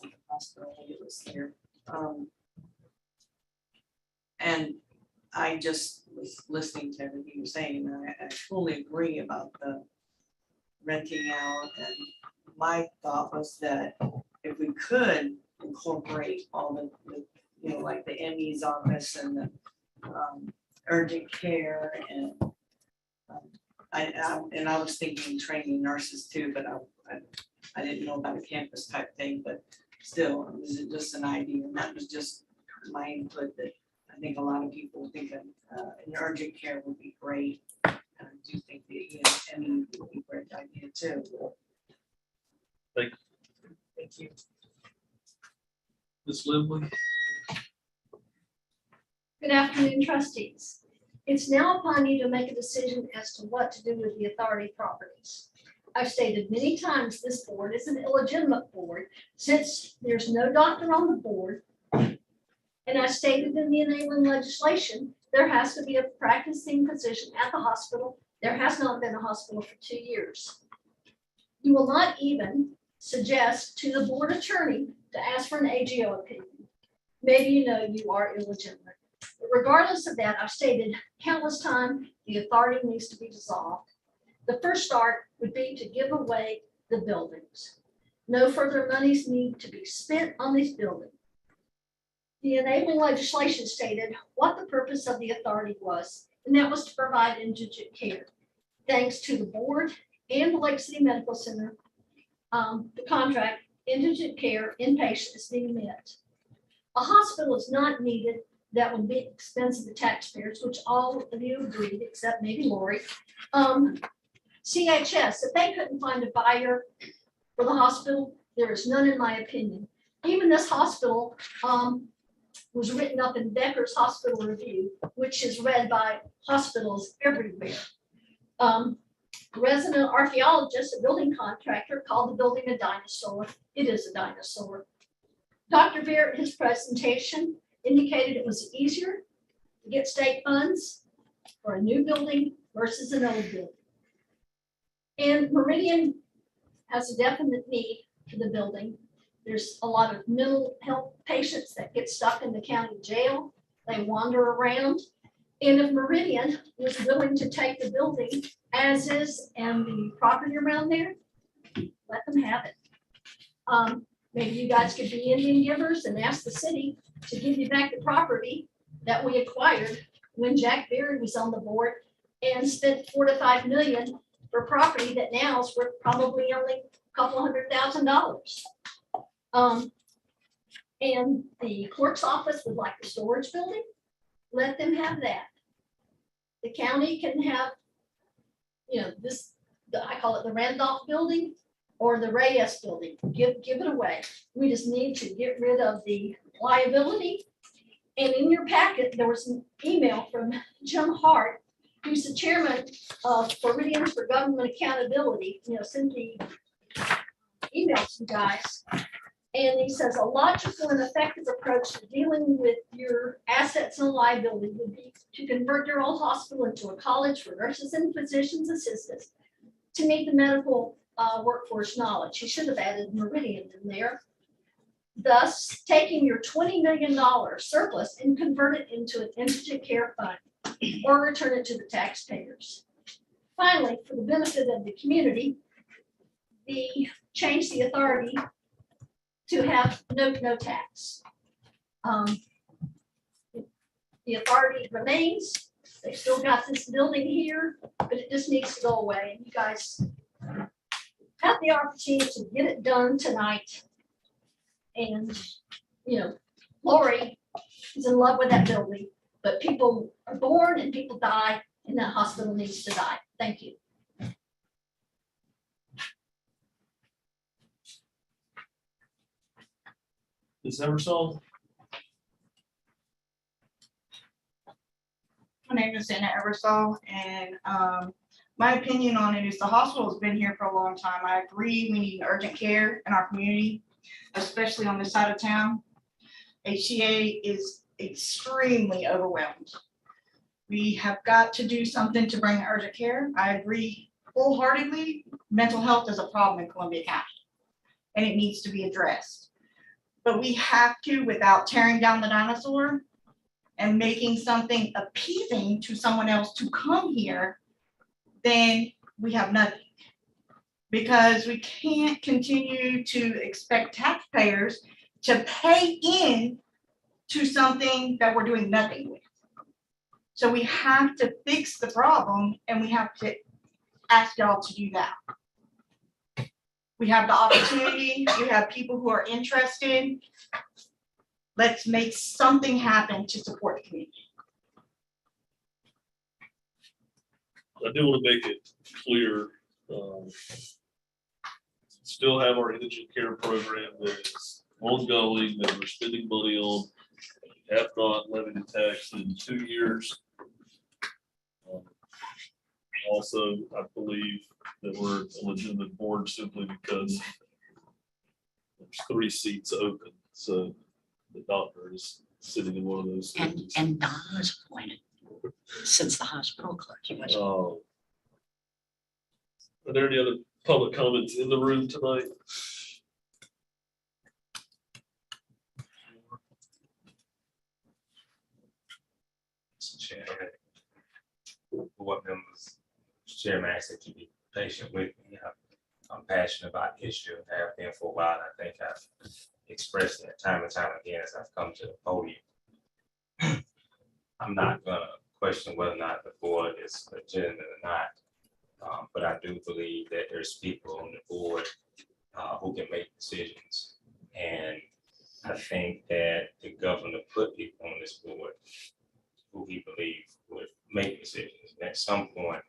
in the hospital when it was here. And I just was listening to everything you're saying, and I fully agree about the renting out. And my thought was that if we could incorporate all the you know, like the ME's office and the urgent care and I was thinking training nurses too, but I didn't know about a campus type thing, but still, it was just an idea, and that was just my input, that I think a lot of people think that an urgent care would be great. And I do think that, you know, and would be a great idea too. Thank you. Thank you. Ms. Lindley. Good afternoon, trustees. It's now upon you to make a decision as to what to do with the authority properties. I've stated many times this board is an illegitimate board since there's no doctor on the board. And I stated in the enabling legislation, there has to be a practicing physician at the hospital. There has not been a hospital for 2 years. You will not even suggest to the board attorney to ask for an AGO opinion. Maybe you know you are illegitimate. But regardless of that, I've stated countless times, the authority needs to be dissolved. The first start would be to give away the buildings. No further monies need to be spent on these buildings. The enabling legislation stated what the purpose of the authority was, and that was to provide indigent care. Thanks to the board and the Lake City Medical Center, the contract, indigent care inpatient is being met. A hospital is not needed that would be expensive to taxpayers, which all of you agreed, except maybe Lori. CHS, if they couldn't find a buyer for the hospital, there is none in my opinion. Even this hospital was written up in Becker's Hospital Review, which is read by hospitals everywhere. Resident archaeologist, a building contractor, called the building a dinosaur. It is a dinosaur. Dr. Beer, his presentation indicated it was easier to get state funds for a new building versus an old building. And Meridian has a definite need for the building. There's a lot of mental health patients that get stuck in the county jail. They wander around. And if Meridian was willing to take the building as is and the property around there, let them have it. Maybe you guys could be Indian givers and ask the city to give you back the property that we acquired when Jack Berry was on the board and spent $4 to $5 million for property that now is worth probably only a couple $100,000. And the clerk's office would like the storage building, let them have that. The county can have, this, I call it the Randolph building or the Reyes building, give it away. We just need to get rid of the liability. And in your packet, there was an email from Jim Hart, who's the chairman of Floridians for Government Accountability, sent the emails to you guys. And he says a logical and effective approach to dealing with your assets and liability would be to convert your old hospital into a college for nurses and physicians assistants to meet the medical workforce knowledge. He should have added Meridian in there. Thus, taking your $20 million surplus and convert it into an indigent care fund or return it to the taxpayers. Finally, for the benefit of the community, change the authority to have no tax. The authority remains. They've still got this building here, but it just needs to go away. And you guys have the opportunity to get it done tonight. And, Lori is in love with that building, but people are born and people die, and that hospital needs to die. Thank you. Ms. Eversole? My name is Anna Eversole, and my opinion on it is the hospital has been here for a long time. I agree we need urgent care in our community, especially on this side of town. HCA is extremely overwhelmed. We have got to do something to bring urgent care. I agree wholeheartedly. Mental health is a problem in Columbia County, and it needs to be addressed. But we have to, without tearing down the dinosaur and making something appeasing to someone else to come here, then we have nothing. Because we can't continue to expect taxpayers to pay in to something that we're doing nothing with. So we have to fix the problem, and we have to ask y'all to do that. We have the opportunity, we have people who are interested. Let's make something happen to support the community. I do want to make it clear, still have our indigent care program that is ongoing, that we're spending money on. We have not levied a tax in 2 years. Also, I believe that we're a legitimate board simply because there's 3 seats open, so the doctor is sitting in one of those. seats. And Don was appointed since the hospital closed. He was- Oh. Are there any other public comments in the room tonight? Chairman, board members, Chairman, I ask that you be patient with me. I'm passionate about the issue, have been for a while. I think I've expressed that time and time again as I've come to the podium. I'm not gonna question whether or not the board is legitimate or not. But I do believe that there's people on the board who can make decisions. And I think that the governor put people on this board who he believed would make decisions. And at some point,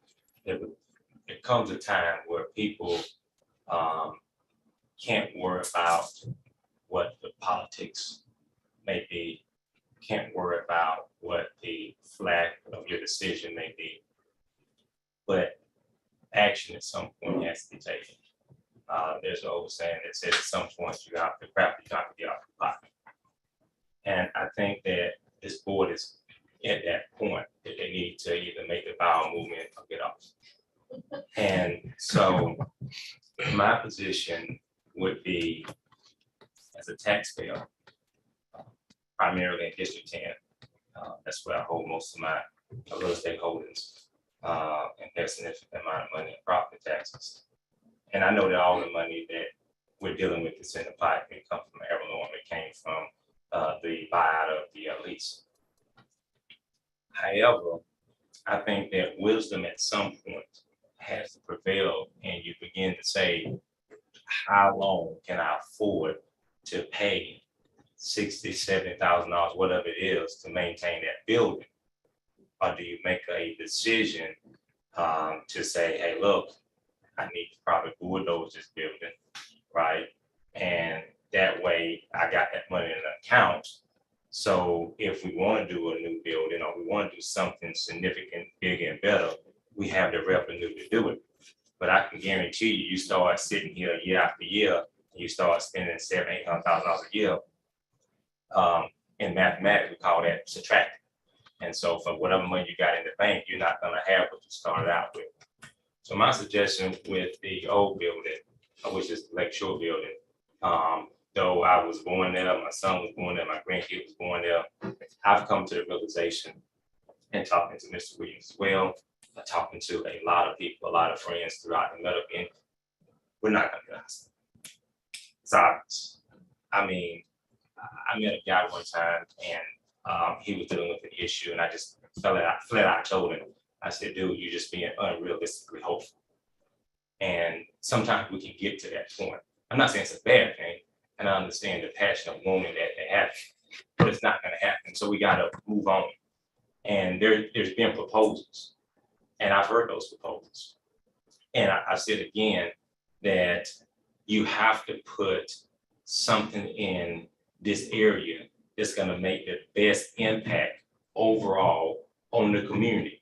there comes a time where people can't worry about what the politics may be, can't worry about what the flag of your decision may be. But action at some point has to be taken. There's an old saying that says at some point you have to crap, you have to get off the pot. And I think that this board is at that point that they need to either make a bowel movement or get off. And so my position would be, as a taxpayer, primarily in District 10, that's where I hold most of my real estate holdings, and pay a significant amount of money in property taxes. And I know that all the money that we're dealing with is in the pipe, it comes from Evernorm, it came from the buyout of the lease. However, I think that wisdom at some point has to prevail, and you begin to say, how long can I afford to pay $60,000, $70,000, whatever it is, to maintain that building? Or do you make a decision to say, hey, look, I need to probably bulldoze this building, right? And that way I got that money in an account. So if we want to do a new building or we want to do something significant, bigger and better, we have the revenue to do it. But I can guarantee you, you start sitting here year after year, and you start spending $700,000, $800,000 a year. In mathematics, we call that subtracting. And so for whatever money you got in the bank, you're not gonna have what you started out with. So my suggestion with the old building, which is the Lake Shore building, though I was born there, my son was born there, my grandkid was born there, I've come to the realization, and talking to Mr. Williams as well, talking to a lot of people, a lot of friends throughout the medical industry, we're not gonna get us. It's obvious. I mean, I met a guy one time and he was dealing with an issue, and I just flat out told him, I said, dude, you're just being unrealistically hopeful. And sometimes we can get to that point. I'm not saying it's a bad thing, and I understand the passion of woman that they have, but it's not gonna happen. So we gotta move on. And there's been proposals, and I've heard those proposals. And I said again, that you have to put something in this area that's gonna make the best impact overall on the community.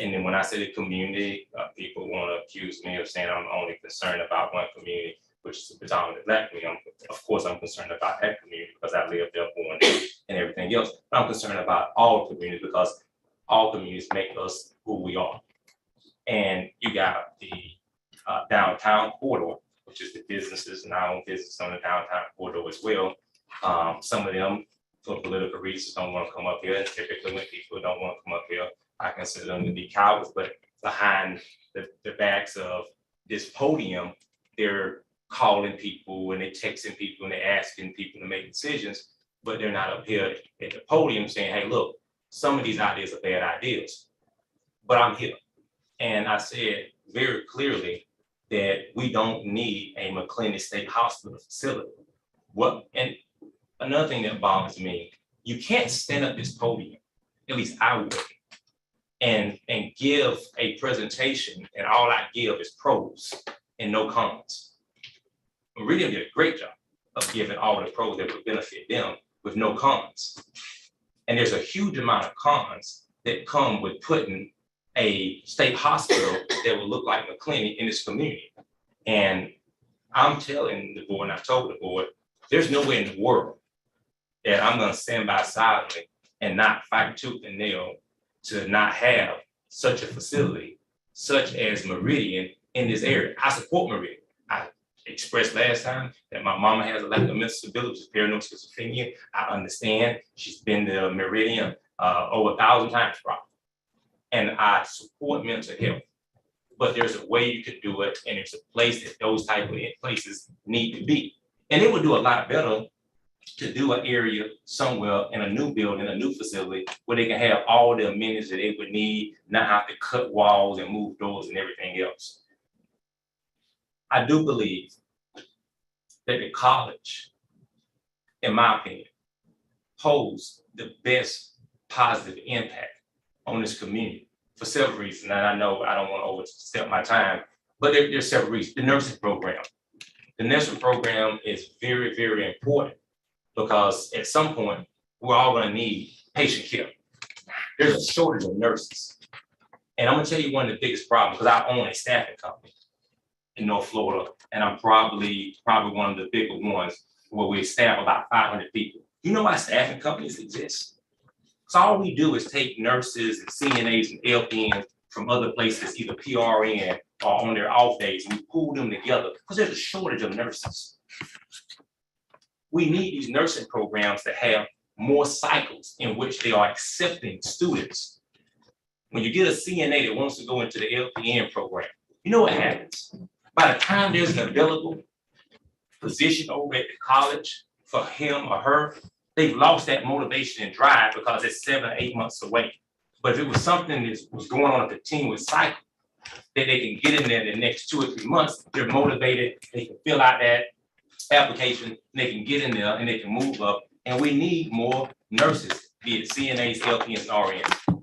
And then when I say the community, people wanna accuse me of saying I'm only concerned about one community, which is the predominantly Black community. Of course, I'm concerned about that community because I live there, born there, and everything else. But I'm concerned about all communities because all communities make us who we are. And you got the downtown corridor, which is the businesses, and our own business on the downtown corridor as well. Some of them, for political reasons, don't want to come up here. And typically when people don't want to come up here, I consider them to be cowards. But behind the backs of this podium, they're calling people and they're texting people and they're asking people to make decisions, but they're not up here at the podium saying, hey, look, some of these ideas are bad ideas, but I'm here. And I said very clearly that we don't need a McLennan State Hospital facility. And another thing that bothers me, you can't stand up this podium, at least I would, and give a presentation and all I give is pros and no cons. Meridian did a great job of giving all the pros that would benefit them with no cons. And there's a huge amount of cons that come with putting a state hospital that would look like McClenny in this community. And I'm telling the board, and I've told the board, there's no way in the world that I'm gonna stand by silently and not fight tooth and nail to not have such a facility, such as Meridian in this area. I support Meridian. I expressed last time that my mama has a lack of mental stability, paranoid schizophrenia. I understand. She's been to Meridian over 1,000 times probably. And I support mental health. But there's a way you could do it, and there's a place that those type of places need to be. And it would do a lot better to do an area somewhere in a new building, a new facility, where they can have all the amenities that they would need, not have to cut walls and move doors and everything else. I do believe that the college, in my opinion, holds the best positive impact on this community for several reasons. And I know I don't want to overstep my time, but there's several reasons. The nursing program. The nursing program is very, very important because at some point, we're all going to need patient care. There's a shortage of nurses. And I'm going to tell you one of the biggest problems, because I own a staffing company in North Florida, and I'm probably one of the bigger ones where we staff about 500 people. You know why staffing companies exist? So all we do is take nurses and CNAs and LPNs from other places, either PRN or on their off days, and we pull them together because there's a shortage of nurses. We need these nursing programs to have more cycles in which they are accepting students. When you get a CNA that wants to go into the LPN program, you know what happens? By the time there's an available position over at the college for him or her, they've lost that motivation and drive because it's 7 or 8 months away. But if it was something that was going on a continuous cycle, that they can get in there in the next 2 or 3 months, they're motivated, they can fill out that application, they can get in there and they can move up. And we need more nurses, be it CNAs, LPNs, and RNs.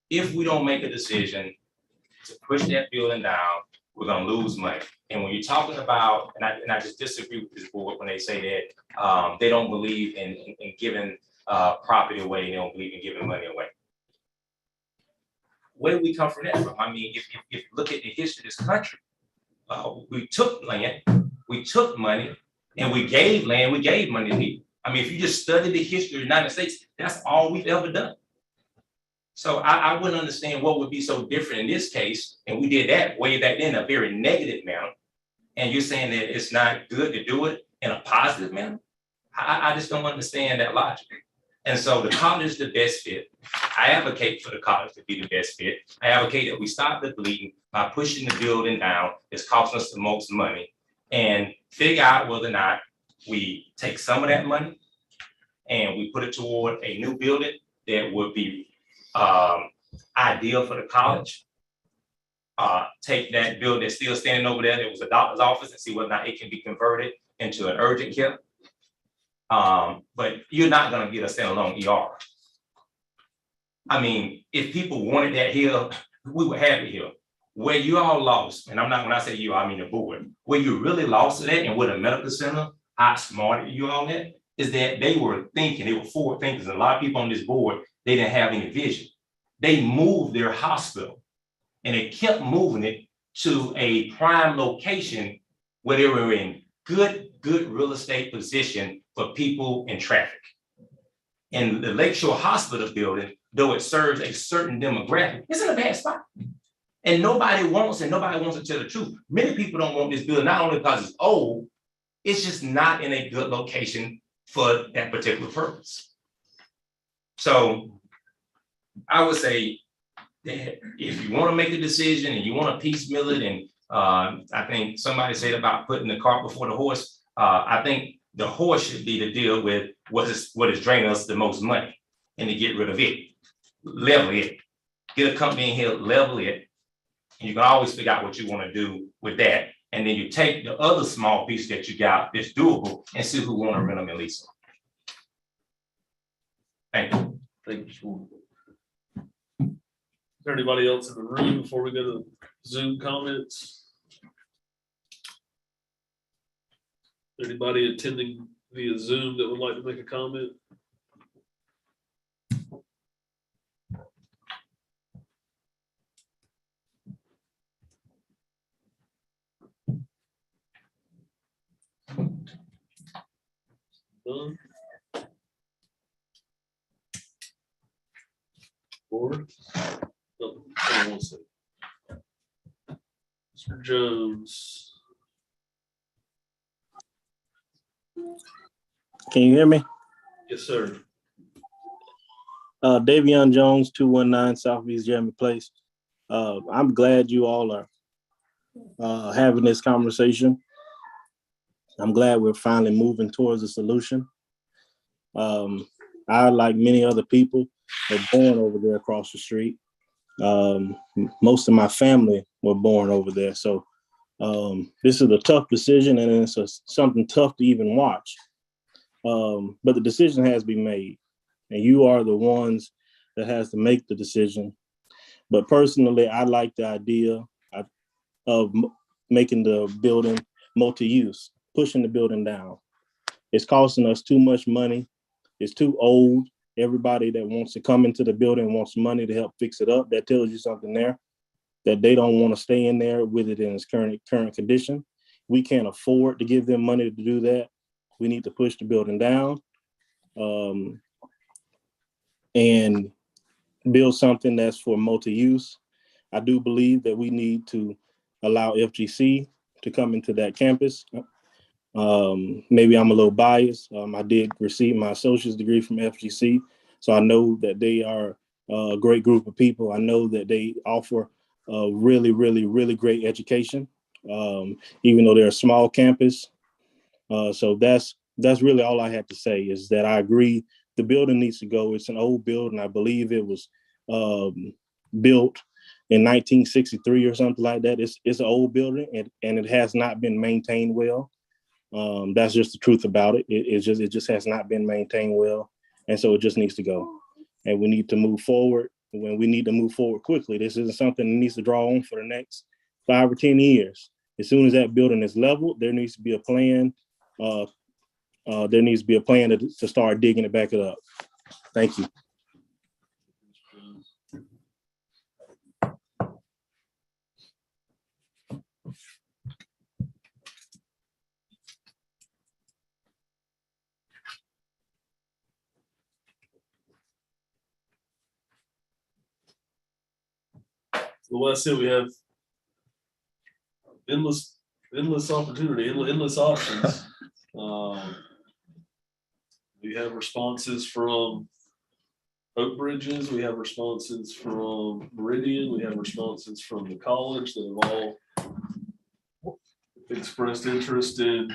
If we don't make a decision to push that building down, we're gonna lose money. And when you're talking about, and I just disagree with this board when they say that they don't believe in giving property away, they don't believe in giving money away. Where do we come from that from? I mean, if you look at the history of this country, we took land, we took money, and we gave land, we gave money to people. I mean, if you just study the history of the United States, that's all we've ever done. So I wouldn't understand what would be so different in this case, and we did that way back then in a very negative manner. And you're saying that it's not good to do it in a positive manner? I just don't understand that logic. And so the college is the best fit. I advocate for the college to be the best fit. I advocate that we stop the bleeding by pushing the building down. It's costing us the most money, and figure out whether or not we take some of that money and we put it toward a new building that would be ideal for the college. Take that building that's still standing over there, that was a doctor's office, and see whether or not it can be converted into an urgent care. But you're not gonna get a standalone ER. I mean, if people wanted that here, we would have it here. Where you all lost, and when I say you, I mean the board, where you really lost it at and where the medical center outsmarted you on that, is that they were forward thinkers. A lot of people on this board, they didn't have any vision. They moved their hospital and they kept moving it to a prime location where they were in good real estate position for people in traffic. And the Lakeshore Hospital building, though it serves a certain demographic, it's in a bad spot. And nobody wants to tell the truth. Many people don't want this building, not only because it's old, it's just not in a good location for that particular purpose. So I would say that if you want to make a decision and you want to piecemeal it, and I think somebody said about putting the cart before the horse, I think the horse should be to deal with what is draining us the most money and to get rid of it. Level it. Get a company in here, level it. And you can always figure out what you want to do with that. And then you take the other small piece that you got that's doable and see who want to rent them and lease them. Thank you. Thank you. Is there anybody else in the room before we go to Zoom comments? Anybody attending via Zoom that would like to make a comment? Done. Board. No, hold on one second. Mr. Jones. Can you hear me? Yes, sir. Davion Jones, 219 Southeast Jeremy Place. I'm glad you all are having this conversation. I'm glad we're finally moving towards a solution. I, like many other people, were born over there across the street. Most of my family were born over there. So this is a tough decision, and it's something tough to even watch. But the decision has been made, and you are the ones that has to make the decision. But personally, I like the idea of making the building multi-use, pushing the building down. It's costing us too much money. It's too old. Everybody that wants to come into the building wants money to help fix it up. That tells you something there, that they don't want to stay in there with it in its current condition. We can't afford to give them money to do that. We need to push the building down and build something that's for multi-use. I do believe that we need to allow FGC to come into that campus. Maybe I'm a little biased. I did receive my associate's degree from FGC, so I know that they are a great group of people. I know that they offer a really, really, really great education, even though they're a small campus. So that's really all I have to say, is that I agree the building needs to go. It's an old building. I believe it was built in 1963 or something like that. It's an old building, and it has not been maintained well. That's just the truth about it. It just has not been maintained well. And so it just needs to go. And we need to move forward. When we need to move forward quickly, this isn't something that needs to draw on for the next 5 or 10 years. As soon as that building is leveled, there needs to be a plan. There needs to be a plan to start digging it back up. Thank you. So what I said, we have endless opportunity, endless options. We have responses from Oak Bridges, we have responses from Meridian, we have responses from the college that have all expressed interest in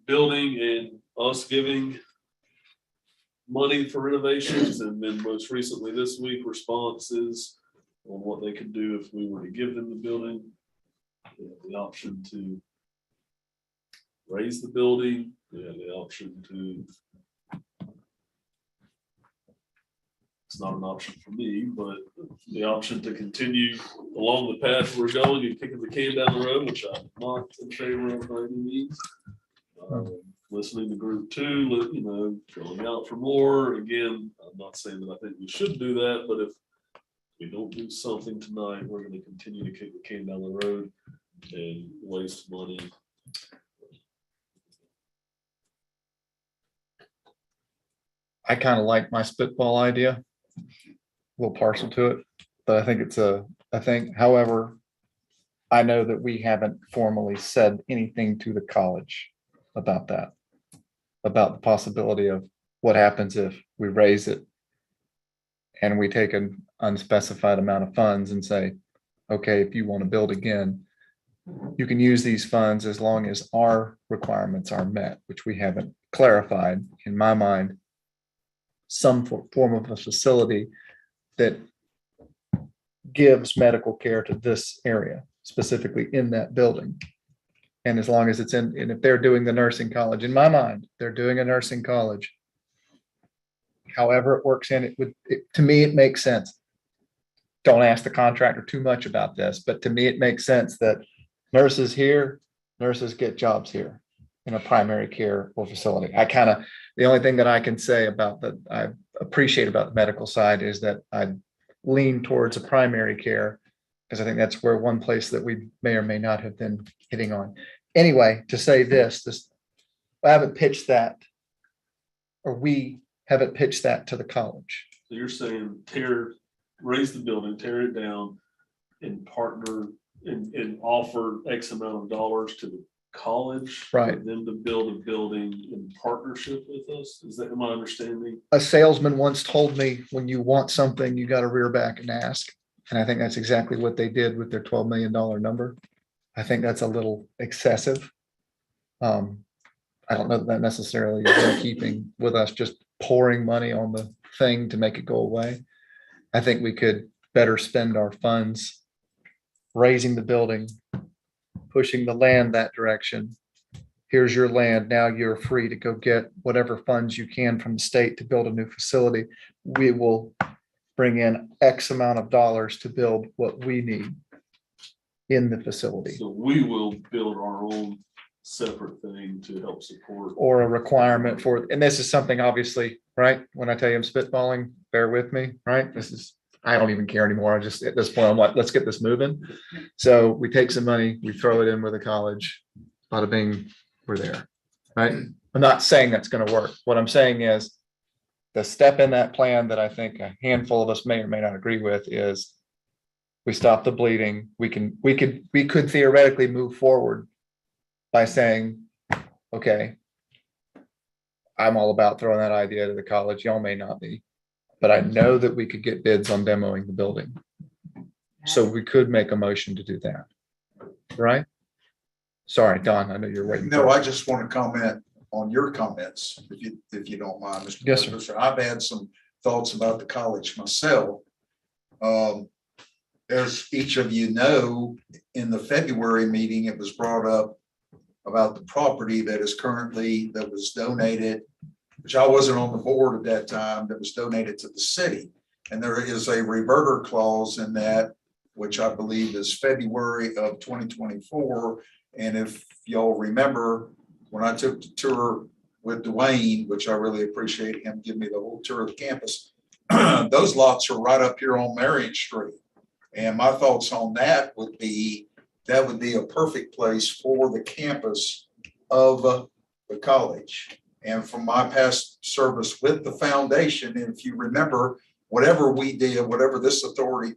building and us giving money for renovations. And then most recently this week, responses on what they could do if we were to give them the building. We have the option to raise the building. We have the option to, it's not an option for me, but the option to continue along the path we're going and kicking the can down the road, which I'm not in favor of by any means. Listening to group 2, going out for more. Again, I'm not saying that I think we should do that, but if we don't do something tonight, we're going to continue to kick the can down the road and waste money. I kind of like my spitball idea, a little partial to it, but I think it's however, I know that we haven't formally said anything to the college about that, about the possibility of what happens if we raise it and we take an unspecified amount of funds and say, okay, if you want to build again, you can use these funds as long as our requirements are met, which we haven't clarified in my mind. Some form of a facility that gives medical care to this area, specifically in that building. And as long as it's and if they're doing the nursing college, in my mind, they're doing a nursing college. However it works in, to me, it makes sense. Don't ask the contractor too much about this, but to me, it makes sense that nurses here, nurses get jobs here in a primary care or facility. The only thing that I can say about that I appreciate about the medical side is that I lean towards a primary care, because I think that's where one place that we may or may not have been hitting on. Anyway, to say this, I haven't pitched that or we haven't pitched that to the college. So you're saying raise the building, tear it down and partner and offer X amount of dollars to the college. For Right. them to build a building in partnership with us. Is that my understanding? A salesman once told me, when you want something, you got to rear back and ask. And I think that's exactly what they did with their $12 million number. I think that's a little excessive. I don't know that necessarily is in keeping with us just pouring money on the thing to make it go away. I think we could better spend our funds raising the building, pushing the land that direction. Here's your land. Now you're free to go get whatever funds you can from the state to build a new facility. We will bring in X amount of dollars to build what we need in the facility, So we will build our own separate thing to help support. or a requirement for, and this is something obviously, right? When I tell you I'm spitballing, bear with me, right? I don't even care anymore. I just, at this point, I'm like, let's get this moving. So we take some money, we throw it in with a college, bada bing, we're there, right? I'm not saying that's gonna work. What I'm saying is the step in that plan that I think a handful of us may or may not agree with is we stop the bleeding. We could theoretically move forward by saying, okay, I'm all about throwing that idea to the college. Y'all may not be, but I know that we could get bids on demoing the building. So we could make a motion to do that, right? Sorry, Don, I know you're waiting. No, I just want to comment on your comments, if you don't mind, Mr. Yes, sir. Producer. I've had some thoughts about the college myself. As each of you know, in the February meeting, it was brought up about the property that was donated, which I wasn't on the board at that time, that was donated to the city. And there is a reverter clause in that, which I believe is February of 2024. And if y'all remember, when I took the tour with Dwayne, which I really appreciate him giving me the whole tour of the campus, those lots are right up here on Marion Street. And my thoughts on that would be a perfect place for the campus of the college. And from my past service with the foundation, and if you remember, whatever we did, whatever this authority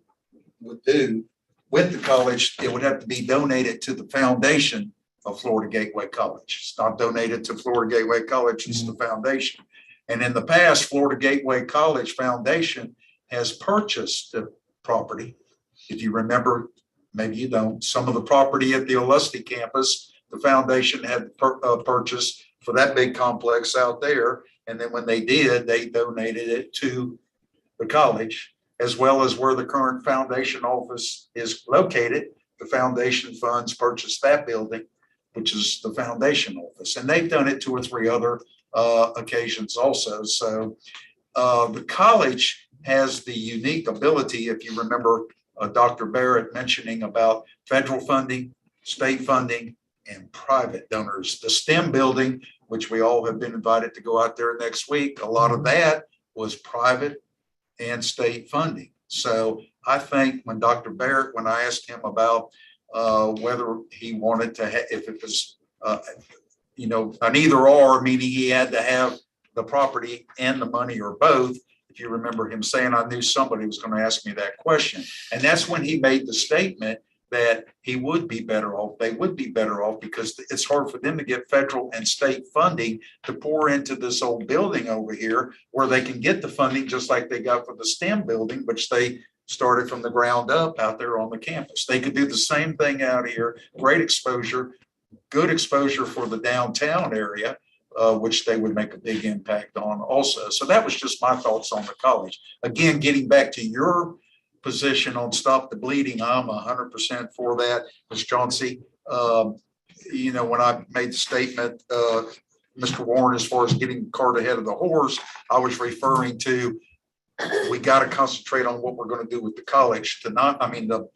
would do with the college, it would have to be donated to the foundation of Florida Gateway College. It's not donated to Florida Gateway College, it's the foundation. And in the past, Florida Gateway College Foundation has purchased the property. If you remember, maybe you don't, some of the property at the Olustee campus, the foundation had purchased for that big complex out there. And then when they did, they donated it to the college, as well as where the current foundation office is located. The foundation funds purchased that building, which is the foundation office. And they've done it 2 or 3 other occasions also. So the college has the unique ability, if you remember Dr. Barrett mentioning about federal funding, state funding, and private donors. The STEM building, which we all have been invited to go out there next week, a lot of that was private and state funding. So I think when Dr. Barrett, when I asked him about whether he wanted to, if it was, an either or, meaning he had to have the property and the money or both. If you remember him saying, I knew somebody was going to ask me that question. And that's when he made the statement that he would be better off. They would be better off because it's hard for them to get federal and state funding to pour into this old building over here where they can get the funding just like they got for the STEM building, which they started from the ground up out there on the campus. They could do the same thing out here, great exposure, good exposure for the downtown area, which they would make a big impact on also. So that was just my thoughts on the college. Again, getting back to your position on stop the bleeding, I'm 100% for that. Ms. Chauncey, when I made the statement, Mr. Warren, as far as getting the cart ahead of the horse, I was referring to, we got to concentrate on what we're going to do with the college tonight. I mean, the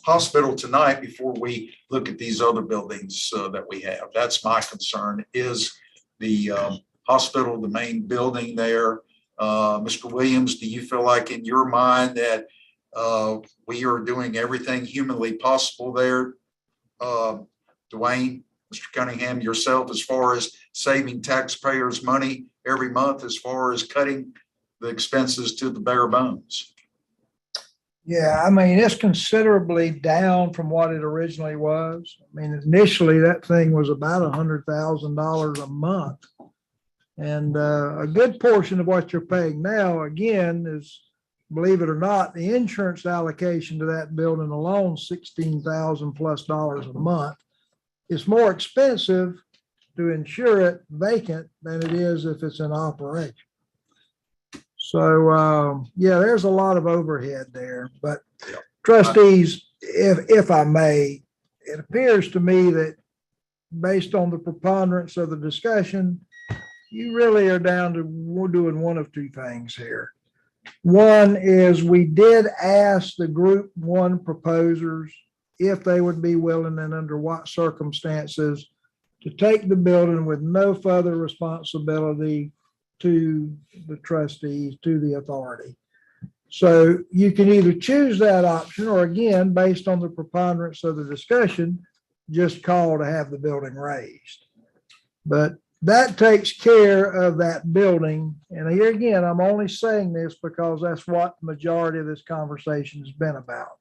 hospital tonight before we look at these other buildings that we have. That's my concern, is the hospital, the main building there. Mr. Williams, do you feel like in your mind that we are doing everything humanly possible there? Dwayne, Mr. Cunningham, yourself, as far as saving taxpayers money every month, as far as cutting the expenses to the bare bones? Yeah, I mean, it's considerably down from what it originally was. I mean, initially that thing was about $100,000 a month. And a good portion of what you're paying now, again, is, believe it or not, the insurance allocation to that building alone, $16,000 plus a month. It's more expensive to insure it vacant than it is if it's in operation. So, yeah, there's a lot of overhead there, but trustees, if I may, it appears to me that based on the preponderance of the discussion, you really are down to, we're doing one of two things here. One is we did ask the group one proposers if they would be willing and under what circumstances to take the building with no further responsibility to the trustees, to the authority. So you can either choose that option, or again, based on the preponderance of the discussion, just call to have the building raised. But that takes care of that building. And here again, I'm only saying this because that's what the majority of this conversation has been about.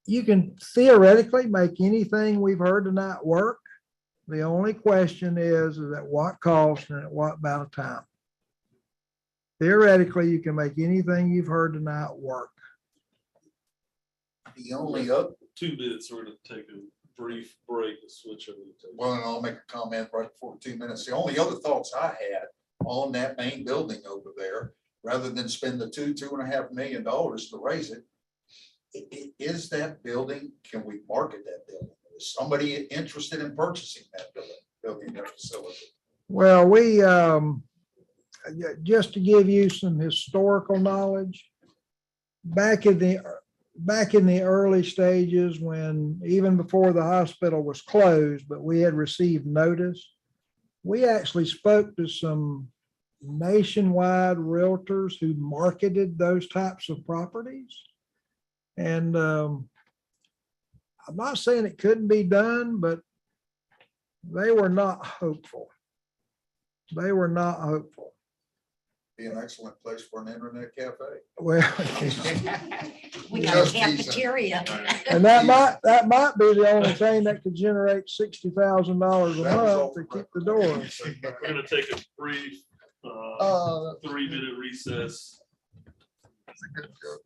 You can theoretically make anything we've heard tonight work. The only question is at what cost and at what amount of time. Theoretically, you can make anything you've heard tonight work. The only other, 2 minutes, we're gonna take a brief break and switch over to. well, and I'll make a comment right before 2 minutes. The only other thoughts I had on that main building over there, rather than spend the $2.5 million to raise it, is that building, can we market that building? Is somebody interested in purchasing that building, their facility? Well, we, just to give you some historical knowledge, back in the early stages, when even before the hospital was closed, but we had received notice, we actually spoke to some nationwide realtors who marketed those types of properties. And I'm not saying it couldn't be done, but they were not hopeful. They were not hopeful. Be an excellent place for an internet cafe. Well, We got a Just teasing. cafeteria. and that might be the only thing that could generate $60,000 a month to keep the doors. We're gonna take a brief, 3-minute recess. That's a good joke.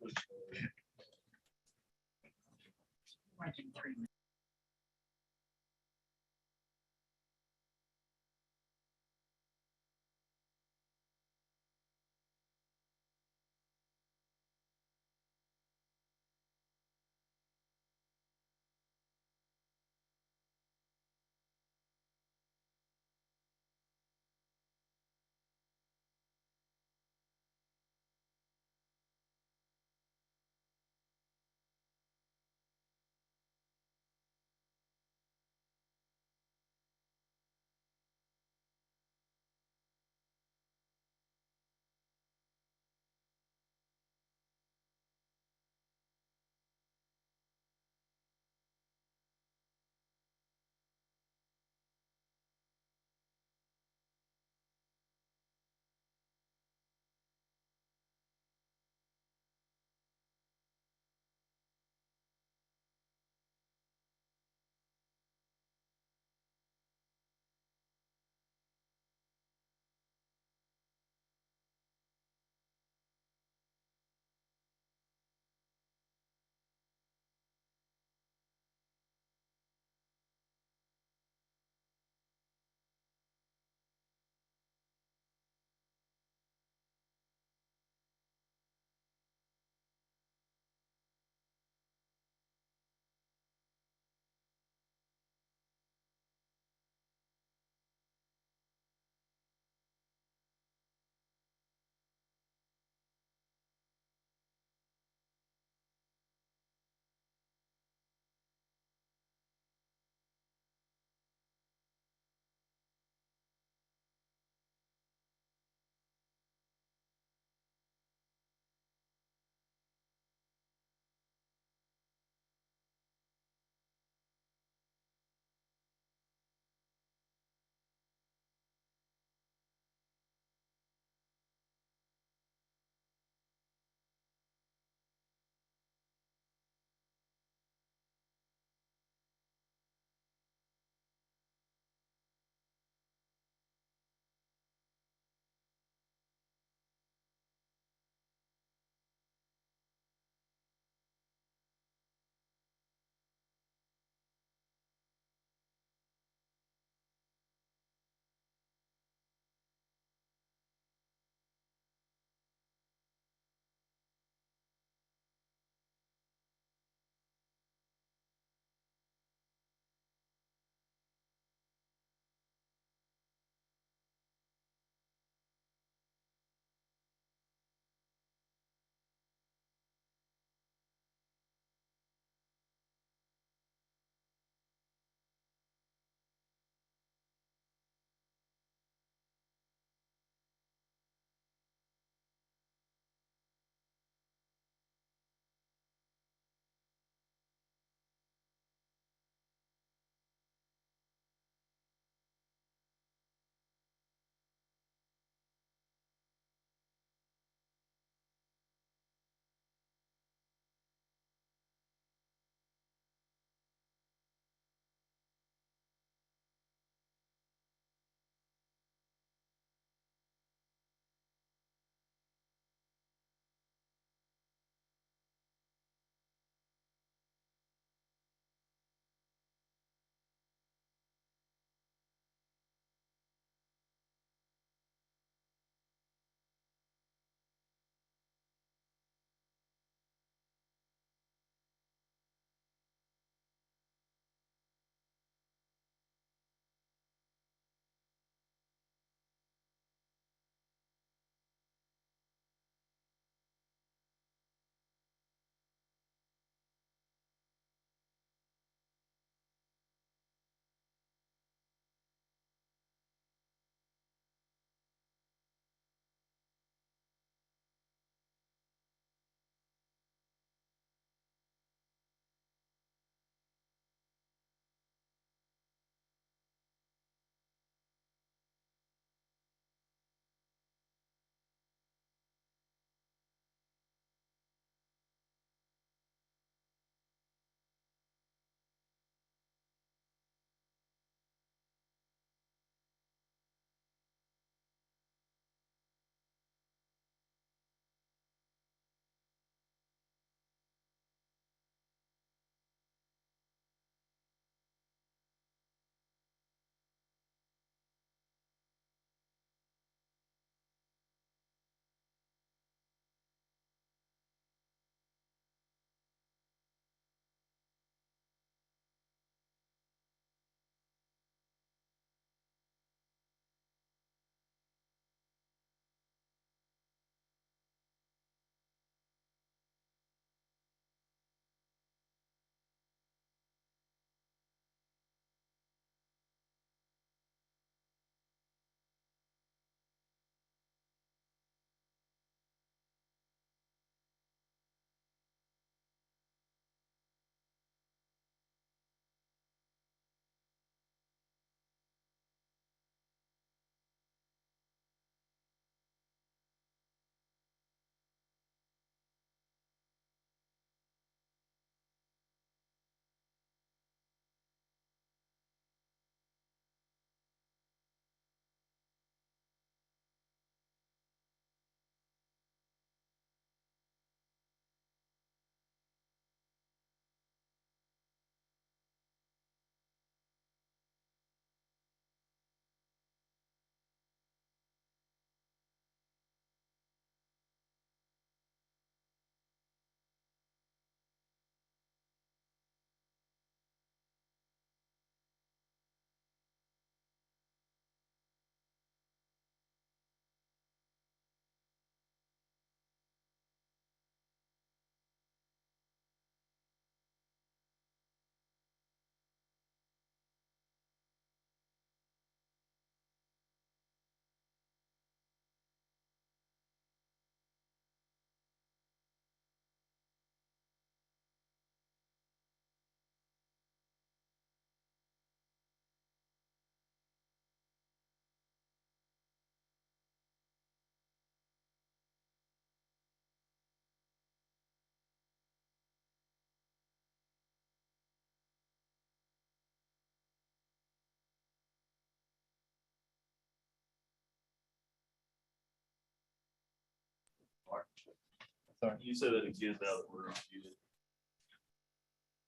sorry. You say that again now that we're on mute.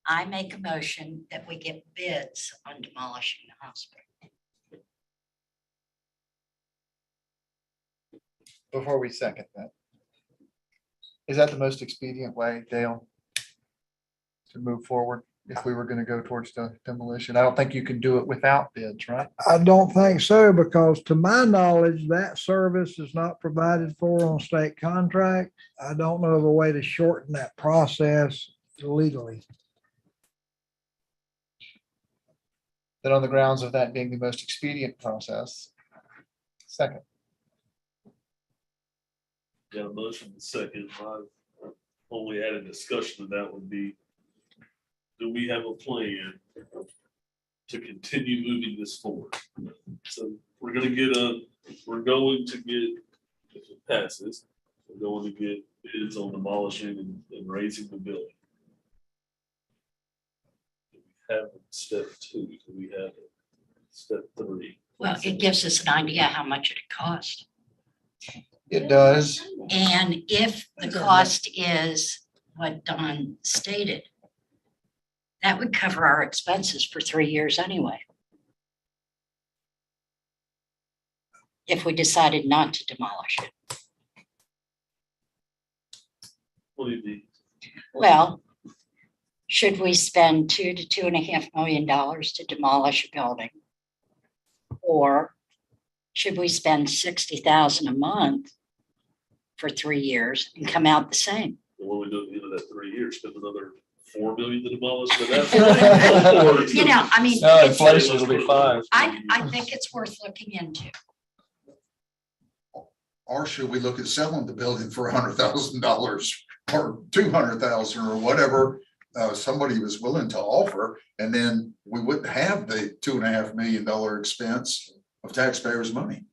I make a motion that we get bids on demolishing the hospital. Before we second that. Is that the most expedient way, Dale? To move forward if we were gonna go towards the demolition? I don't think you can do it without bids, right? I don't think so, because to my knowledge, that service is not provided for on state contract. I don't know of a way to shorten that process legally. Then on the grounds of that being the most expedient process. Second. Got a motion and second. My only added discussion of that would be, do we have a plan to continue moving this forward? So we're going to get, if it passes, we're going to get bids on demolishing and raising the building. Do we have step 2? Do we have step 3? Well, it gives us an idea how much it cost. It does. And if the cost is what Don stated, that would cover our expenses for 3 years anyway. If we decided not to demolish it. What do you mean? Well, should we spend $2 to $2.5 million to demolish a building? Or should we spend $60,000 a month for 3 years and come out the same? What we do at the end of that 3 years? Spend another $4 million to demolish it at that point? You know, I mean, No, it's- inflation will be 5. I think it's worth looking into. Or should we look at selling the building for $100,000 or $200,000 or whatever somebody was willing to offer? And then we wouldn't have the $2.5 million expense of taxpayers' money.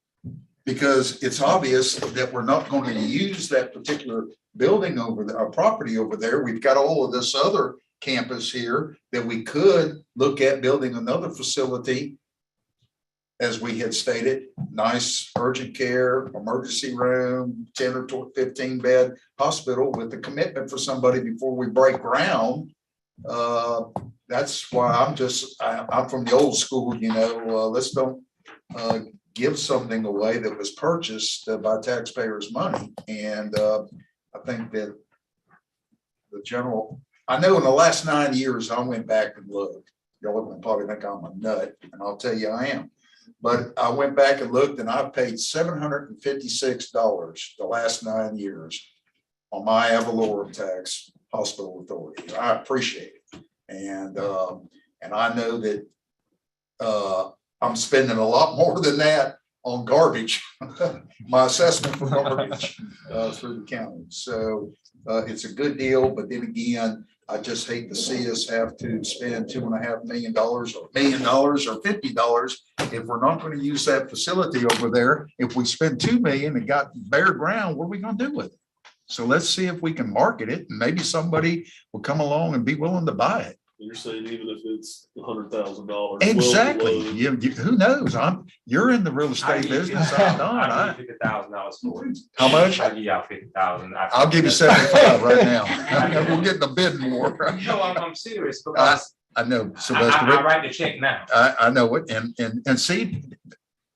Because it's obvious that we're not going to use that particular building over there, our property over there. We've got all of this other campus here that we could look at building another facility. As we had stated, nice urgent care, emergency room, 10 or 15 bed hospital with the commitment for somebody before we break ground. That's why I'm from the old school, let's don't give something away that was purchased by taxpayers' money. And I think that I know in the last 9 years, I went back and looked. Y'all would probably think I'm a nut, and I'll tell you I am. But I went back and looked, and I've paid $756 the last 9 years on my ad valorem tax hospital authority. I appreciate it. And I know that I'm spending a lot more than that on garbage, my assessment for garbage through the county. So it's a good deal, but then again, I just hate to see us have to spend $2.5 million or $1 million or $50 if we're not going to use that facility over there. If we spend $2 million and got bare ground, what are we going to do with it? So let's see if we can market it, and maybe somebody will come along and be willing to buy it. You're saying even if it's $100,000. Exactly. Who knows? You're in the real estate business. I'm not. I'll give you $50,000 for it. How much? I'll give y'all $50,000. I'll give you 75 right now. We're getting the bidding war. No, I'm serious because I know, I Sylvester. write the check now. I know it. And see,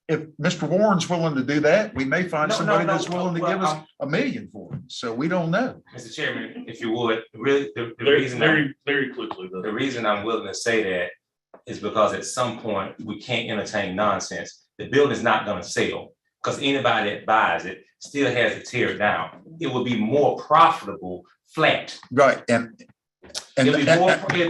if Mr. Warren's willing to do that, we may find No, somebody no, that's willing to well, give us $1 million for it. So we don't know. Mr. Chairman, if you would, really, the Very, reason, very quickly though. the reason I'm willing to say that is because at some point, we can't entertain nonsense. The building's not gonna sell, because anybody that buys it still has to tear it down. It would be more profitable flat. Right. It'd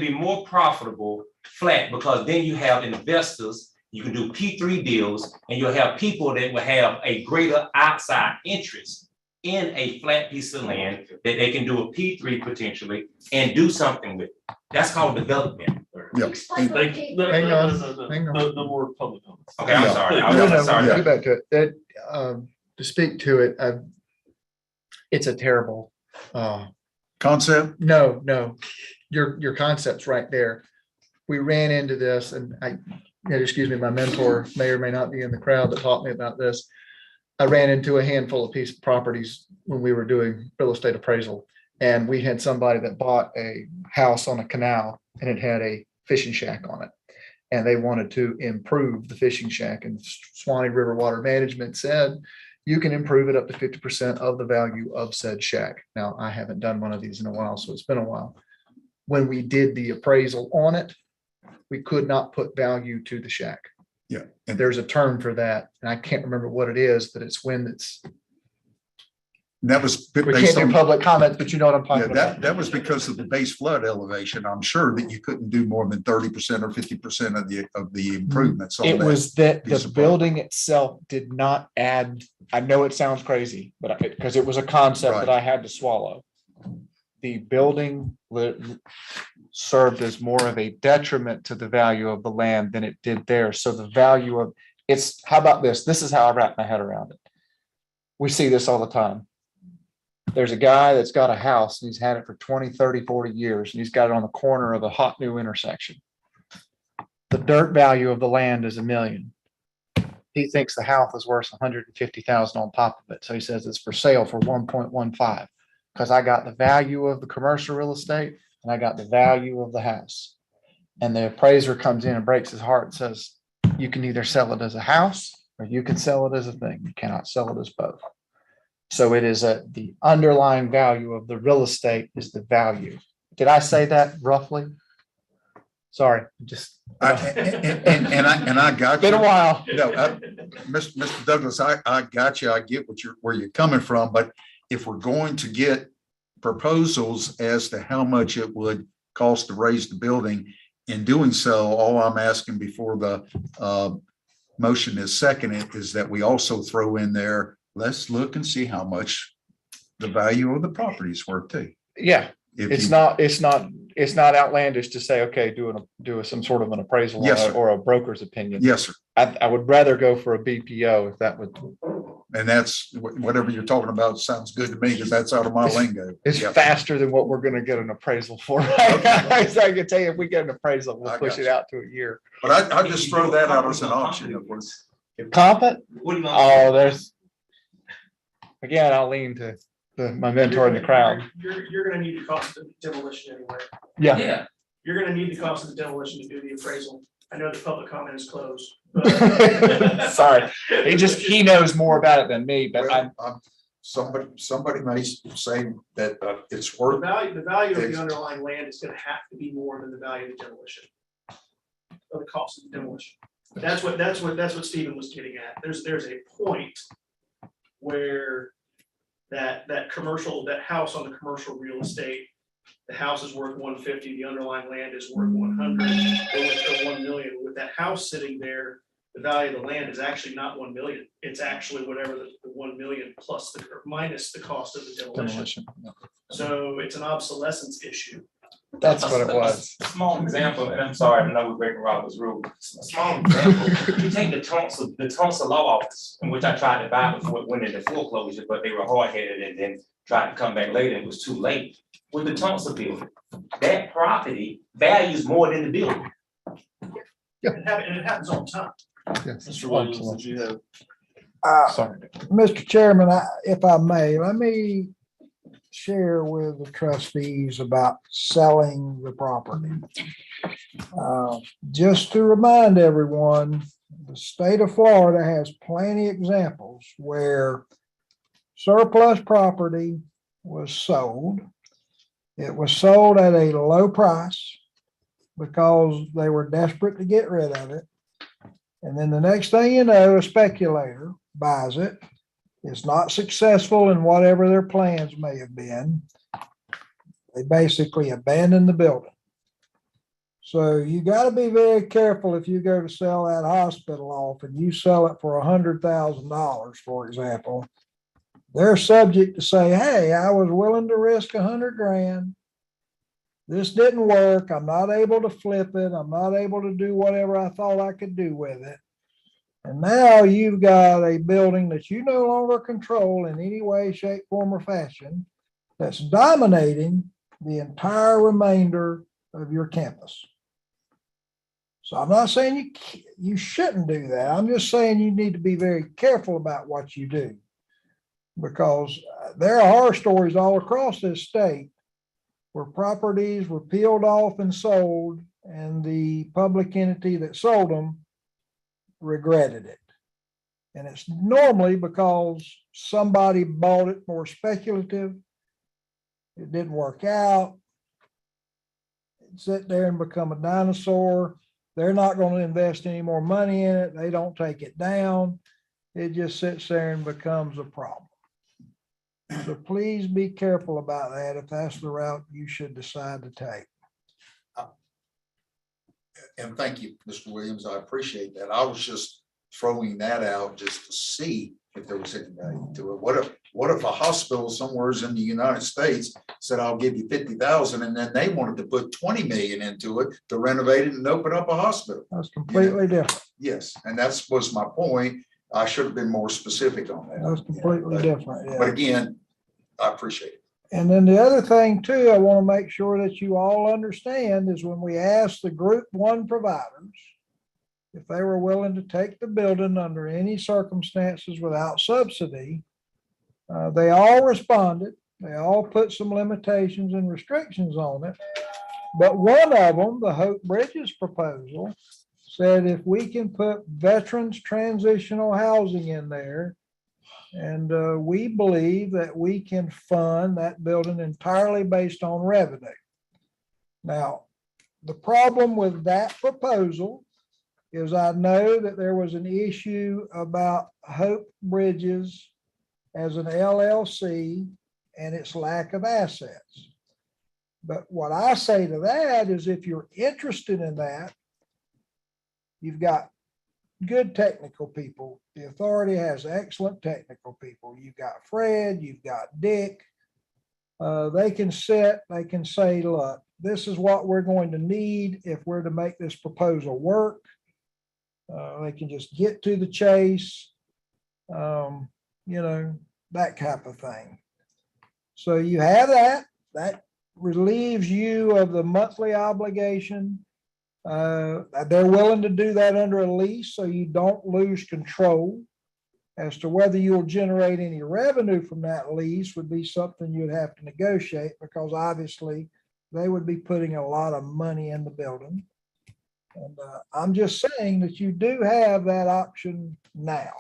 be more profitable flat, because then you have investors, you can do P3 deals, and you'll have people that will have a greater outside interest in a flat piece of land that they can do a P3 potentially and do something with. That's called development. Yep. Thank you. No, Hang no, on, no, no, hang on. no, no more public comments. Okay, I'm Yeah. sorry. No, I'm no, sorry. get back to it. To speak to it, it's a terrible, Concept? no, your concept's right there. We ran into this, and excuse me, my mentor may or may not be in the crowd that taught me about this. I ran into a handful of piece of properties when we were doing real estate appraisal. And we had somebody that bought a house on a canal and it had a fishing shack on it. And they wanted to improve the fishing shack, and Swanee River Water Management said, you can improve it up to 50% of the value of said shack. Now, I haven't done one of these in a while, so it's been a while. When we did the appraisal on it, we could not put value to the shack. Yeah. And there's a term for that, and I can't remember what it is, but it's when it's, That was. we based can't do on- public comments, but you know what I'm Yeah, talking about. that was because of the base flood elevation. I'm sure that you couldn't do more than 30% or 50% of the improvements on It that. was that piece the of building itself did not add, I know it sounds crazy, but because it was a concept that Right. I had to swallow. The building served as more of a detriment to the value of the land than it did there. So the value of, it's, how about this? This is how I wrap my head around it. We see this all the time. There's a guy that's got a house and he's had it for 20, 30, 40 years, and he's got it on the corner of a hot new intersection. The dirt value of the land is $1 million. He thinks the house is worth 150,000 on top of it. So he says it's for sale for 1.15, because I got the value of the commercial real estate and I got the value of the house. And the appraiser comes in and breaks his heart and says, you can either sell it as a house or you can sell it as a thing. You cannot sell it as both. So it is the underlying value of the real estate is the value. Did I say that roughly? Sorry, just. And I got Been a you. while. No, Mr. Douglas, I got you. I get where you're coming from, but if we're going to get proposals as to how much it would cost to raise the building, in doing so, all I'm asking before the motion is seconded is that we also throw in there, let's look and see how much the value of the property is worth too. Yeah, If it's you- not outlandish to say, okay, do some sort of an appraisal Yes, sir. or a broker's opinion. Yes, sir. I would rather go for a BPO if that would, And that's whatever you're talking about sounds good to me because that's out of my lingo. it's Yep. faster than what we're gonna get an appraisal for. So I can tell you, if we get an appraisal, we'll I push got it you. out to a year. But I just throw that out as an option. Of course. Competent? What do you? Oh, again, I'll lean to my mentor in the crowd. You're gonna need the cost of demolition anyway. Yeah. You're gonna need the cost of the demolition to do the appraisal. I know the public comment is closed. Sorry, he knows more about it than me, but Well, somebody may say that it's The worth. value of the underlying land is gonna have to be more than the value of the demolition. Or the cost of the demolition. That's what Stephen was getting at. There's a point where that house on the commercial real estate, the house is worth 150, the underlying land is worth 100, or 1 million. With that house sitting there, the value of the land is actually not 1 million. It's actually whatever the 1 million plus or minus the cost of the demolition. So it's an obsolescence issue. That's what it was. A small example, and I'm sorry, I know we're breaking Robert's rule. A small example, you take the Tulsa Law Office, in which I tried to buy before it went into foreclosure, but they were hard-headed and then tried to come back later, it was too late. With the Tulsa building, that property values more than the building. And it happens all the time. Mr. Williams, did you have? Sorry. Mr. Chairman, if I may, let me share with the trustees about selling the property. Just to remind everyone, the state of Florida has plenty of examples where surplus property was sold. It was sold at a low price because they were desperate to get rid of it. And then the next thing you know, a speculator buys it. It's not successful in whatever their plans may have been. They basically abandon the building. So you got to be very careful if you go to sell that hospital off and you sell it for $100,000, for example. They're subject to say, hey, I was willing to risk $100,000. This didn't work. I'm not able to flip it. I'm not able to do whatever I thought I could do with it. And now you've got a building that you no longer control in any way, shape, form, or fashion that's dominating the entire remainder of your campus. So I'm not saying you shouldn't do that. I'm just saying you need to be very careful about what you do. Because there are horror stories all across this state where properties were peeled off and sold, and the public entity that sold them regretted it. And it's normally because somebody bought it more speculative. It didn't work out. It sit there and become a dinosaur. They're not going to invest any more money in it. They don't take it down. It just sits there and becomes a problem. So please be careful about that if that's the route you should decide to take. And thank you, Mr. Williams. I appreciate that. I was just throwing that out just to see if there was any value to it. What if a hospital somewhere in the United States said, I'll give you 50,000, and then they wanted to put 20 million into it to renovate it and open up a hospital? That's completely different. Yes, and that's was my point. I should have been more specific on that. That's completely different. But Yeah. again, I appreciate it. And then the other thing too, I want to make sure that you all understand is when we ask the group one providers if they were willing to take the building under any circumstances without subsidy, they all responded. They all put some limitations and restrictions on it. But one of them, the Hope Bridges proposal, said if we can put veterans transitional housing in there, and we believe that we can fund that building entirely based on revenue. Now, the problem with that proposal is I know that there was an issue about Hope Bridges as an LLC and its lack of assets. But what I say to that is if you're interested in that, you've got good technical people. The authority has excellent technical people. You've got Fred, you've got Dick. They can sit, they can say, look, this is what we're going to need if we're to make this proposal work. They can just get to the chase, that type of thing. So you have that relieves you of the monthly obligation. They're willing to do that under a lease so you don't lose control. As to whether you'll generate any revenue from that lease would be something you'd have to negotiate, because obviously they would be putting a lot of money in the building. And I'm just saying that you do have that option now.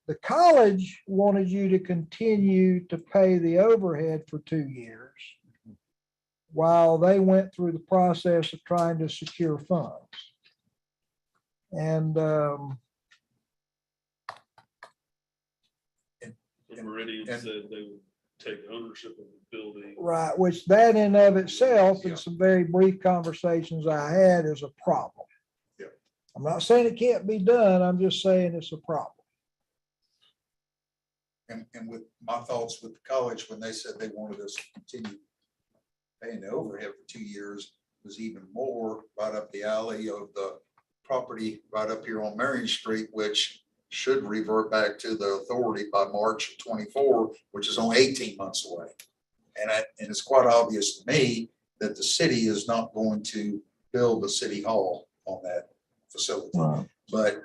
The college wanted you to continue to pay the overhead for 2 years while they went through the process of trying to secure funds. And Meridian said they would take ownership of the building. right, which that in of itself, in some very brief conversations I had, is a problem. Yeah. I'm not saying it can't be done. I'm just saying it's a problem. And with my thoughts with the college, when they said they wanted us to continue paying the overhead for 2 years, was even more right up the alley of the property right up here on Marion Street, which should revert back to the authority by March of 24, which is only 18 months away. And it's quite obvious to me that the city is not going to build a city hall on that facility. Wow. But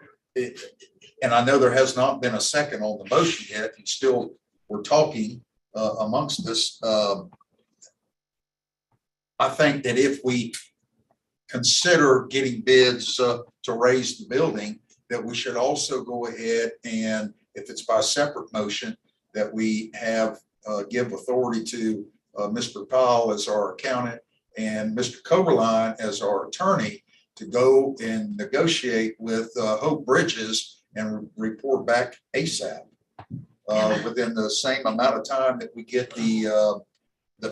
and I know there has not been a second on the motion yet, and still we're talking amongst us. I think that if we consider getting bids to raise the building, that we should also go ahead and, if it's by separate motion, that we have give authority to Mr. Powell as our accountant and Mr. Coberline as our attorney to go and negotiate with Hope Bridges and report back ASAP within the same amount of time that we get the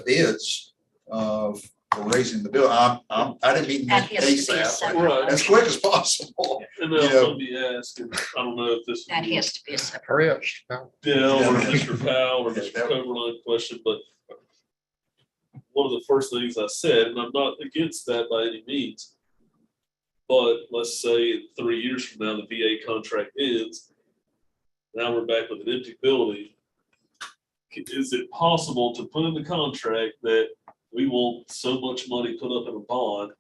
bids for raising the bill. I didn't mean That has to be ASAP, separate. Right. as quick as possible. And You then know. let me ask, and I don't know if this. That has to be a separate. Hurry up. Dale or Mr. Powell or Yeah, Mr. that- Coberline question, but one of the first things I said, and I'm not against that by any means, but let's say 3 years from now, the VA contract ends. Now we're back with an empty building. Is it possible to put in the contract that we want so much money put up in a bond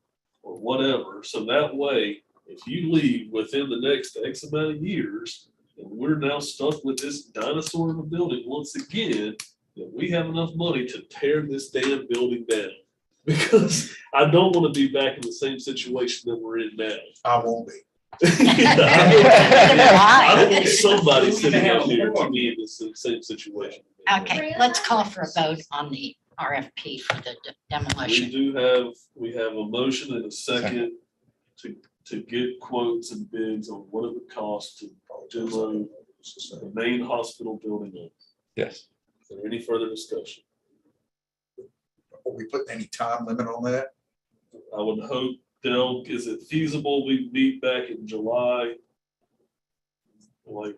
or whatever. So that way, if you leave within the next X amount of years, and we're now stuck with this dinosaur of a building once again, that we have enough money to tear this damn building down. Because I don't want to be back in the same situation that we're in now. I won't be. I don't want somebody sitting out here to be in the same situation. Okay, let's call for a vote on the RFP for the demolition. We have a motion and a second to get quotes and bids on what it would cost to demo the main hospital building. Yes. Is there any further discussion? Are we putting any time limit on that? I would hope, Dale, is it feasible we meet back in July? Like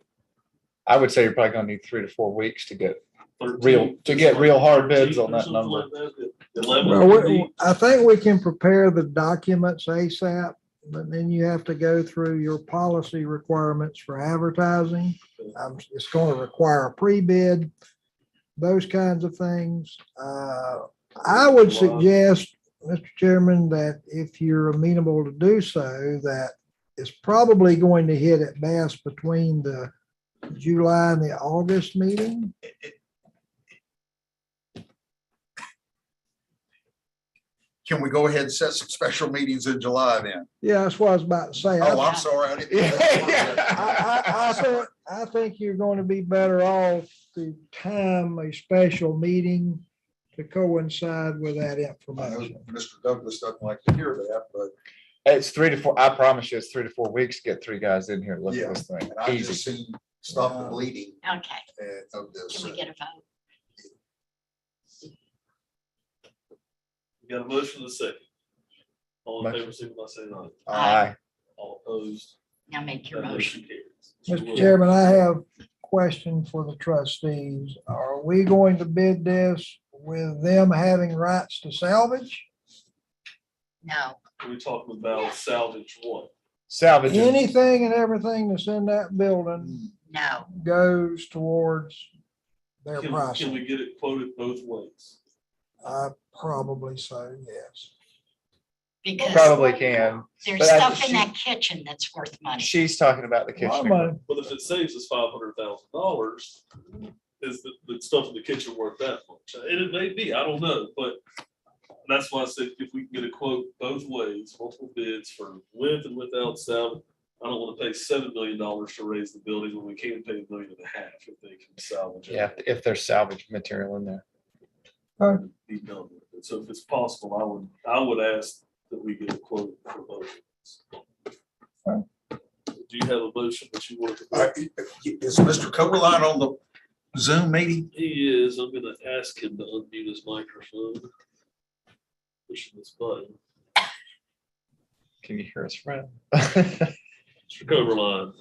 I would say you're probably gonna need 3 to 4 weeks to get 13th, real hard bids on or that something number. like that. 11th Well, would be- I think we can prepare the documents ASAP, but then you have to go through your policy requirements for advertising. It's going to require a pre-bid, those kinds of things. I would suggest, Mr. Chairman, that if you're amenable to do so, that it's probably going to hit at best between the July and the August meeting. Can we go ahead and set some special meetings in July then? Yeah, that's what I was about to say. Oh, I'm sorry. I didn't- I think you're going to be better off to time a special meeting to coincide with that I know information. Mr. Douglas doesn't like to hear that, but It's 3 to 4, I promise you, it's 3 to 4 weeks to get 3 guys in here to look Yeah. at this thing. and I Easy. just seen stop the bleeding Okay, of this. can we get a vote? You got a motion and a second. All in favor, Motion. signify by saying aye. Aye. All opposed. Now make your That motion. carries. Mr. Chairman, I have a question for the trustees. Are we going to bid this with them having rights to salvage? No, We're talking about salvage what? Salvage. Anything and everything that's in that building no, goes towards their Can pricing. we get it quoted both ways? Probably so, yes. because Probably can. there's but I- stuff in she- that kitchen that's worth money. She's talking about the A lot of kitchen. money. But if it saves us $500,000, is the stuff in the kitchen worth that much? And it may be, I don't know, but that's why I said if we can get a quote both ways, multiple bids for with and without salvage. I don't want to pay $7 million to raise the building when we can't pay $1.5 million if they can salvage it. Yeah, if there's salvage material in there. Be done with it. So if it's possible, I would ask that we get a quote for both. Do you have a motion that you want to? Is Mr. Coberline on the Zoom meeting? He is. I'm gonna ask him to unmute his microphone. Pushing this button. Can you hear us, friend? Mr. Coberline,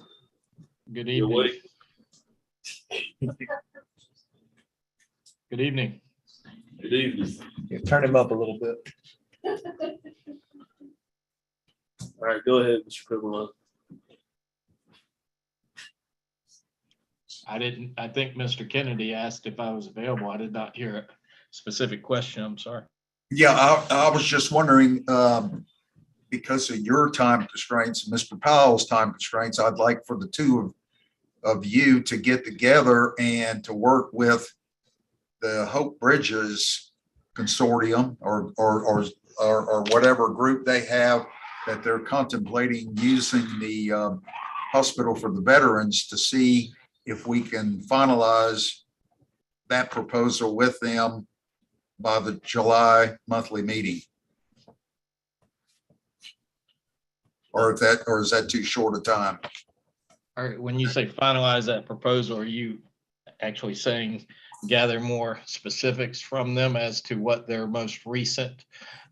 Good you evening. awake? Good evening. Good evening. You turn him up a little bit. All right, go ahead, Mr. Coberline. I think Mr. Kennedy asked if I was available. I did not hear a specific question. I'm sorry. Yeah, I was just wondering, because of your time constraints, and Mr. Powell's time constraints, I'd like for the two of you to get together and to work with the Hope Bridges Consortium or whatever group they have that they're contemplating using the hospital for the veterans to see if we can finalize that proposal with them by the July monthly meeting. Or is that too short a time? All right, when you say finalize that proposal, are you actually saying gather more specifics from them as to what their most recent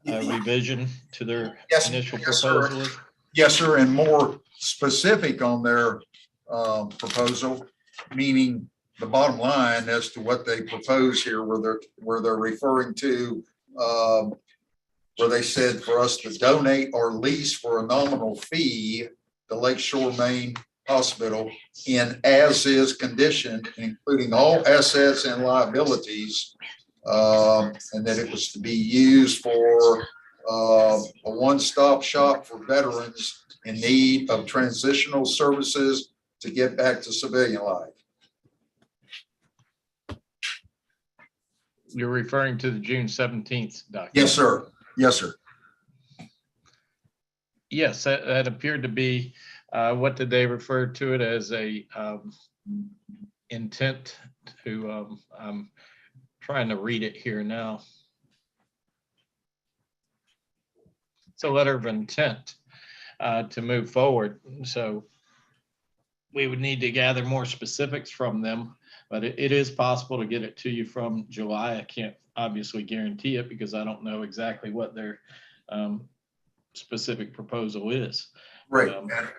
revision to their Yes, initial yes, sir. proposal is? Yes, sir, and more specific on their proposal, meaning the bottom line as to what they propose here, where they're referring to, where they said for us to donate or lease for a nominal fee, the Lakeshore Maine Hospital in as-is condition, including all assets and liabilities, and that it was to be used for a one-stop shop for veterans in need of transitional services to get back to civilian life. You're referring to the June 17th document? Yes, sir. Yes, sir. Yes, that appeared to be, what did they refer to it as, a intent to, I'm trying to read it here now. It's a letter of intent to move forward. So we would need to gather more specifics from them, but it is possible to get it to you from July. I can't obviously guarantee it because I don't know exactly what their specific proposal is. Right.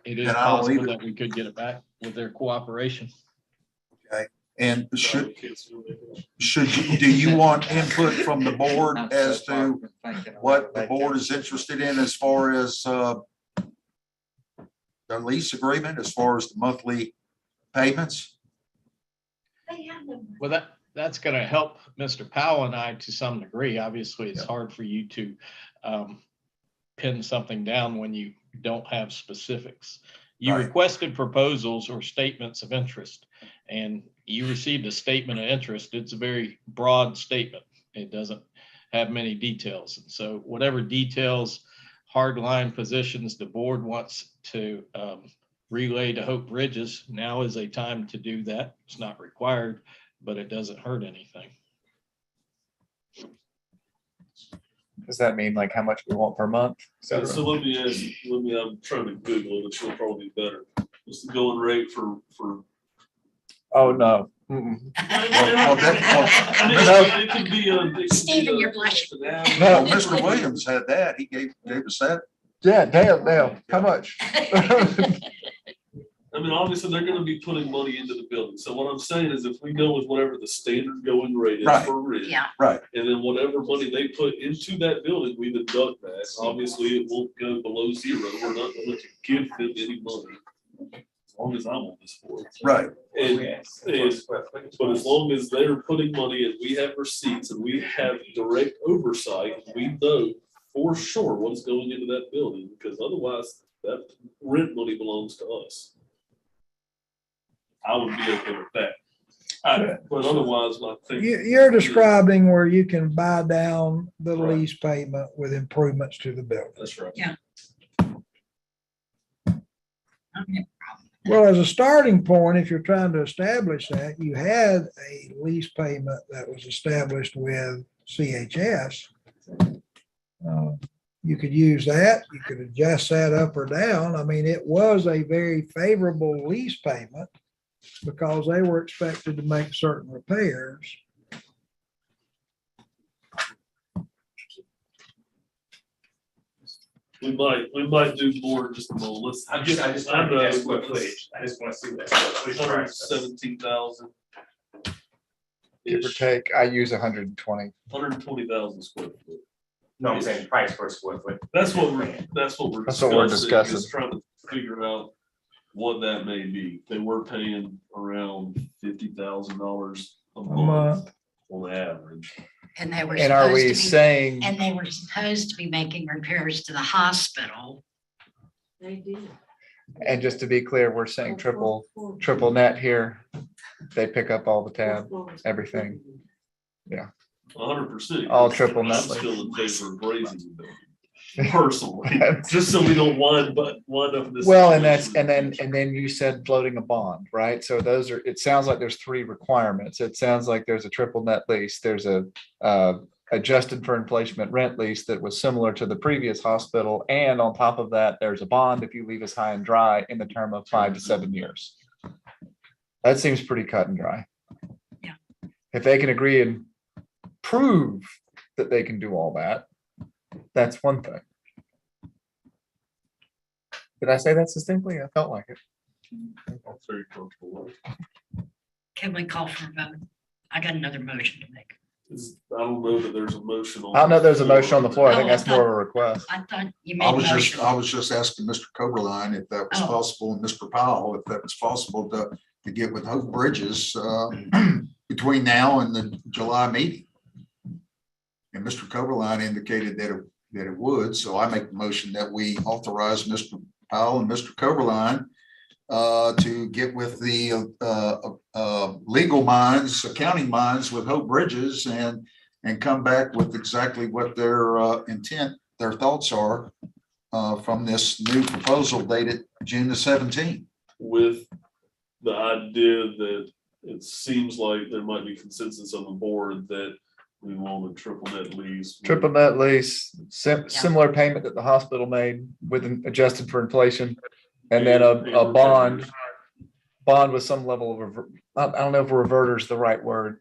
It is And I'll leave possible it- that we could get it back with their cooperation. And should you, do you want input from the board as to what the board is interested in as far as the lease agreement, as far as the monthly payments? They have them. Well, that's going to help Mr. Powell and I to some degree. Obviously, it's hard for you to pin something down when you don't have specifics. You Right. requested proposals or statements of interest, and you received a statement of interest. It's a very broad statement. It doesn't have many details. And so whatever details, hard line positions the board wants to relay to Hope Bridges, now is a time to do that. It's not required, but it doesn't hurt anything. Does that mean like how much we want per month? So let me ask, I'm trying to Google it, it'll probably be better. What's the going rate for? Oh, no. I mean, it could be a. Stephen, you're blushing. Well, Mr. Williams had that. He gave us that. Yeah, damn, how much? I mean, obviously, they're gonna be putting money into the building. So what I'm saying is if we go with whatever the standard going rate is Right. for Ridge. Yeah, Right. And then whatever money they put into that building, we deduct that. Obviously, it won't go below zero. We're not going to give them any money. As long as I'm on this board. Right. But as long as they're putting money and we have receipts and we have direct oversight, we know for sure what's going into that building, because otherwise that rent money belongs to us. I would be okay with that. But otherwise, I think. You're describing where you can buy down the lease payment with improvements to the building. That's right. Yeah. Well, as a starting point, if you're trying to establish that, you had a lease payment that was established with CHS. You could use that, you could adjust that up or down. I mean, it was a very favorable lease payment because they were expected to make certain repairs. We might do more in just a moment. Let's. I just want to get square footage. I just want to see what that square footage price is. 117,000. Give or take, I use 120. 120,000 square foot. No, I'm saying price per square foot. That's what we're That's what we're discussing. discussing. Is trying to figure out what that may be. They were paying around $50,000 a month month. on average. and they were And are supposed we to be, saying, and they were supposed to be making repairs to the hospital. They did. and just to be clear, we're saying triple net here. They pick up all the tab, everything. 100%. All triple I'm nutly. still in favor of raising the building. Personally, just so we don't wind up in this. Well, and situation. then you said floating a bond, right? So those are, it sounds like there's three requirements. It sounds like there's a triple net lease. There's a adjusted for inflation rent lease that was similar to the previous hospital. And on top of that, there's a bond if you leave us high and dry in the term of 5 to 7 years. That seems pretty cut and dry. Yeah. If they can agree and prove that they can do all that, that's one thing. Did I say that succinctly? I felt like it. I'm very comfortable with it. Can we call for a vote? I got another motion to make. I don't know that there's a motion on. I don't know if there's a motion on the floor. I think Oh, that's more of a request. I thought you I made a was motion. just asking Mr. Coberline if that was Oh. possible, and Mr. Powell, if that was possible to get with Hope Bridges between now and the July meeting. And Mr. Coberline indicated that that it would. So I make the motion that we authorize Mr. Powell and Mr. Coberline to get with the legal minds, accounting minds with Hope Bridges and come back with exactly what their intent, their thoughts are from this new proposal dated June the 17th. With the idea that it seems like there might be consensus on the board that we want a triple net lease. Triple net lease, similar payment that the hospital made with adjusted for inflation. And then a bond with some level of, I don't know if reverter is the right word.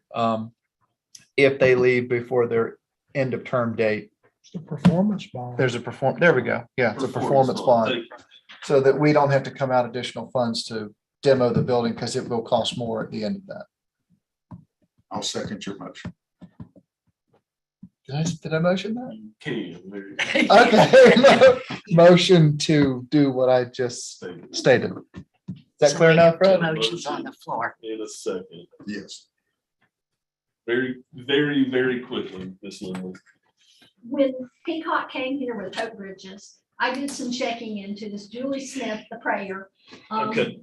If they leave before their end of term date, It's a performance bond. there's there we go. Yeah, it's a performance bond. So that we don't have to come out additional funds to demo the building because it will cost more at the end of that. I'll second your motion. Did I motion that? Can. Okay, motion to do what I just stated. Is that So clear we enough, have Fred? two motions on the floor. In a second. Yes. Very, very, very quickly, Ms. Lindley. When Peacock came here with Hope Bridges, I did some checking into this. Julie Smith, the prayer. Okay.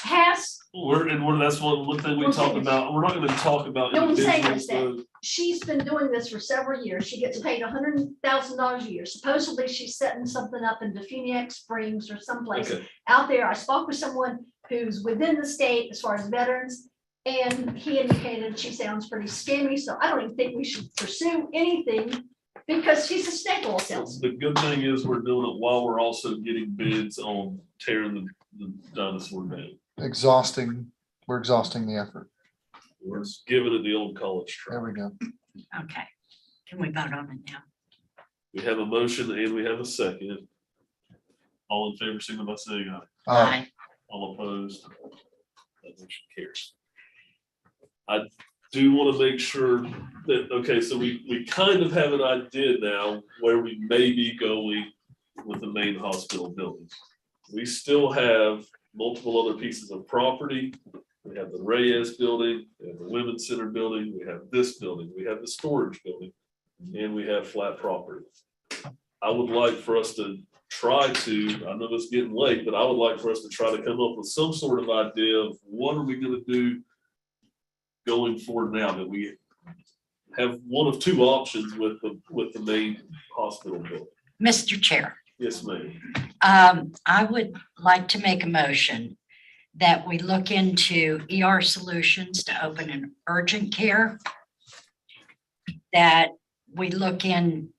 Has, That's one thing we We'll talk finish. about. We're not gonna talk about. No, I'm saying individuals, is that she's been doing this for several years. She gets paid $100,000 a year. Supposedly she's setting something up in Defuniak Springs or someplace Okay. out there. I spoke with someone who's within the state as far as veterans. And he indicated she sounds pretty scammy, so I don't even think we should pursue anything because she's a staple salesman. The good thing is we're doing it while we're also getting bids on tearing the dinosaur down. We're exhausting the effort. We're giving it the old college try. There we go. Okay. Can we vote on it now? We have a motion and we have a second. All in favor, signify by saying aye. Aye. All opposed? That motion carries. I do want to make sure that, okay, so we kind of have an idea now where we may be going with the main hospital buildings. We still have multiple other pieces of property. We have the Reyes building, we have the Women's Center building, we have this building, we have the storage building, and we have flat property. I would like for us to try to, I know it's getting late, but I would like for us to try to come up with some sort of idea of what are we gonna do going forward now that we have one of two options with the main hospital building. Mr. Chair, Yes, ma'am. I would like to make a motion that we look into ER Solutions to open an urgent care. That we look into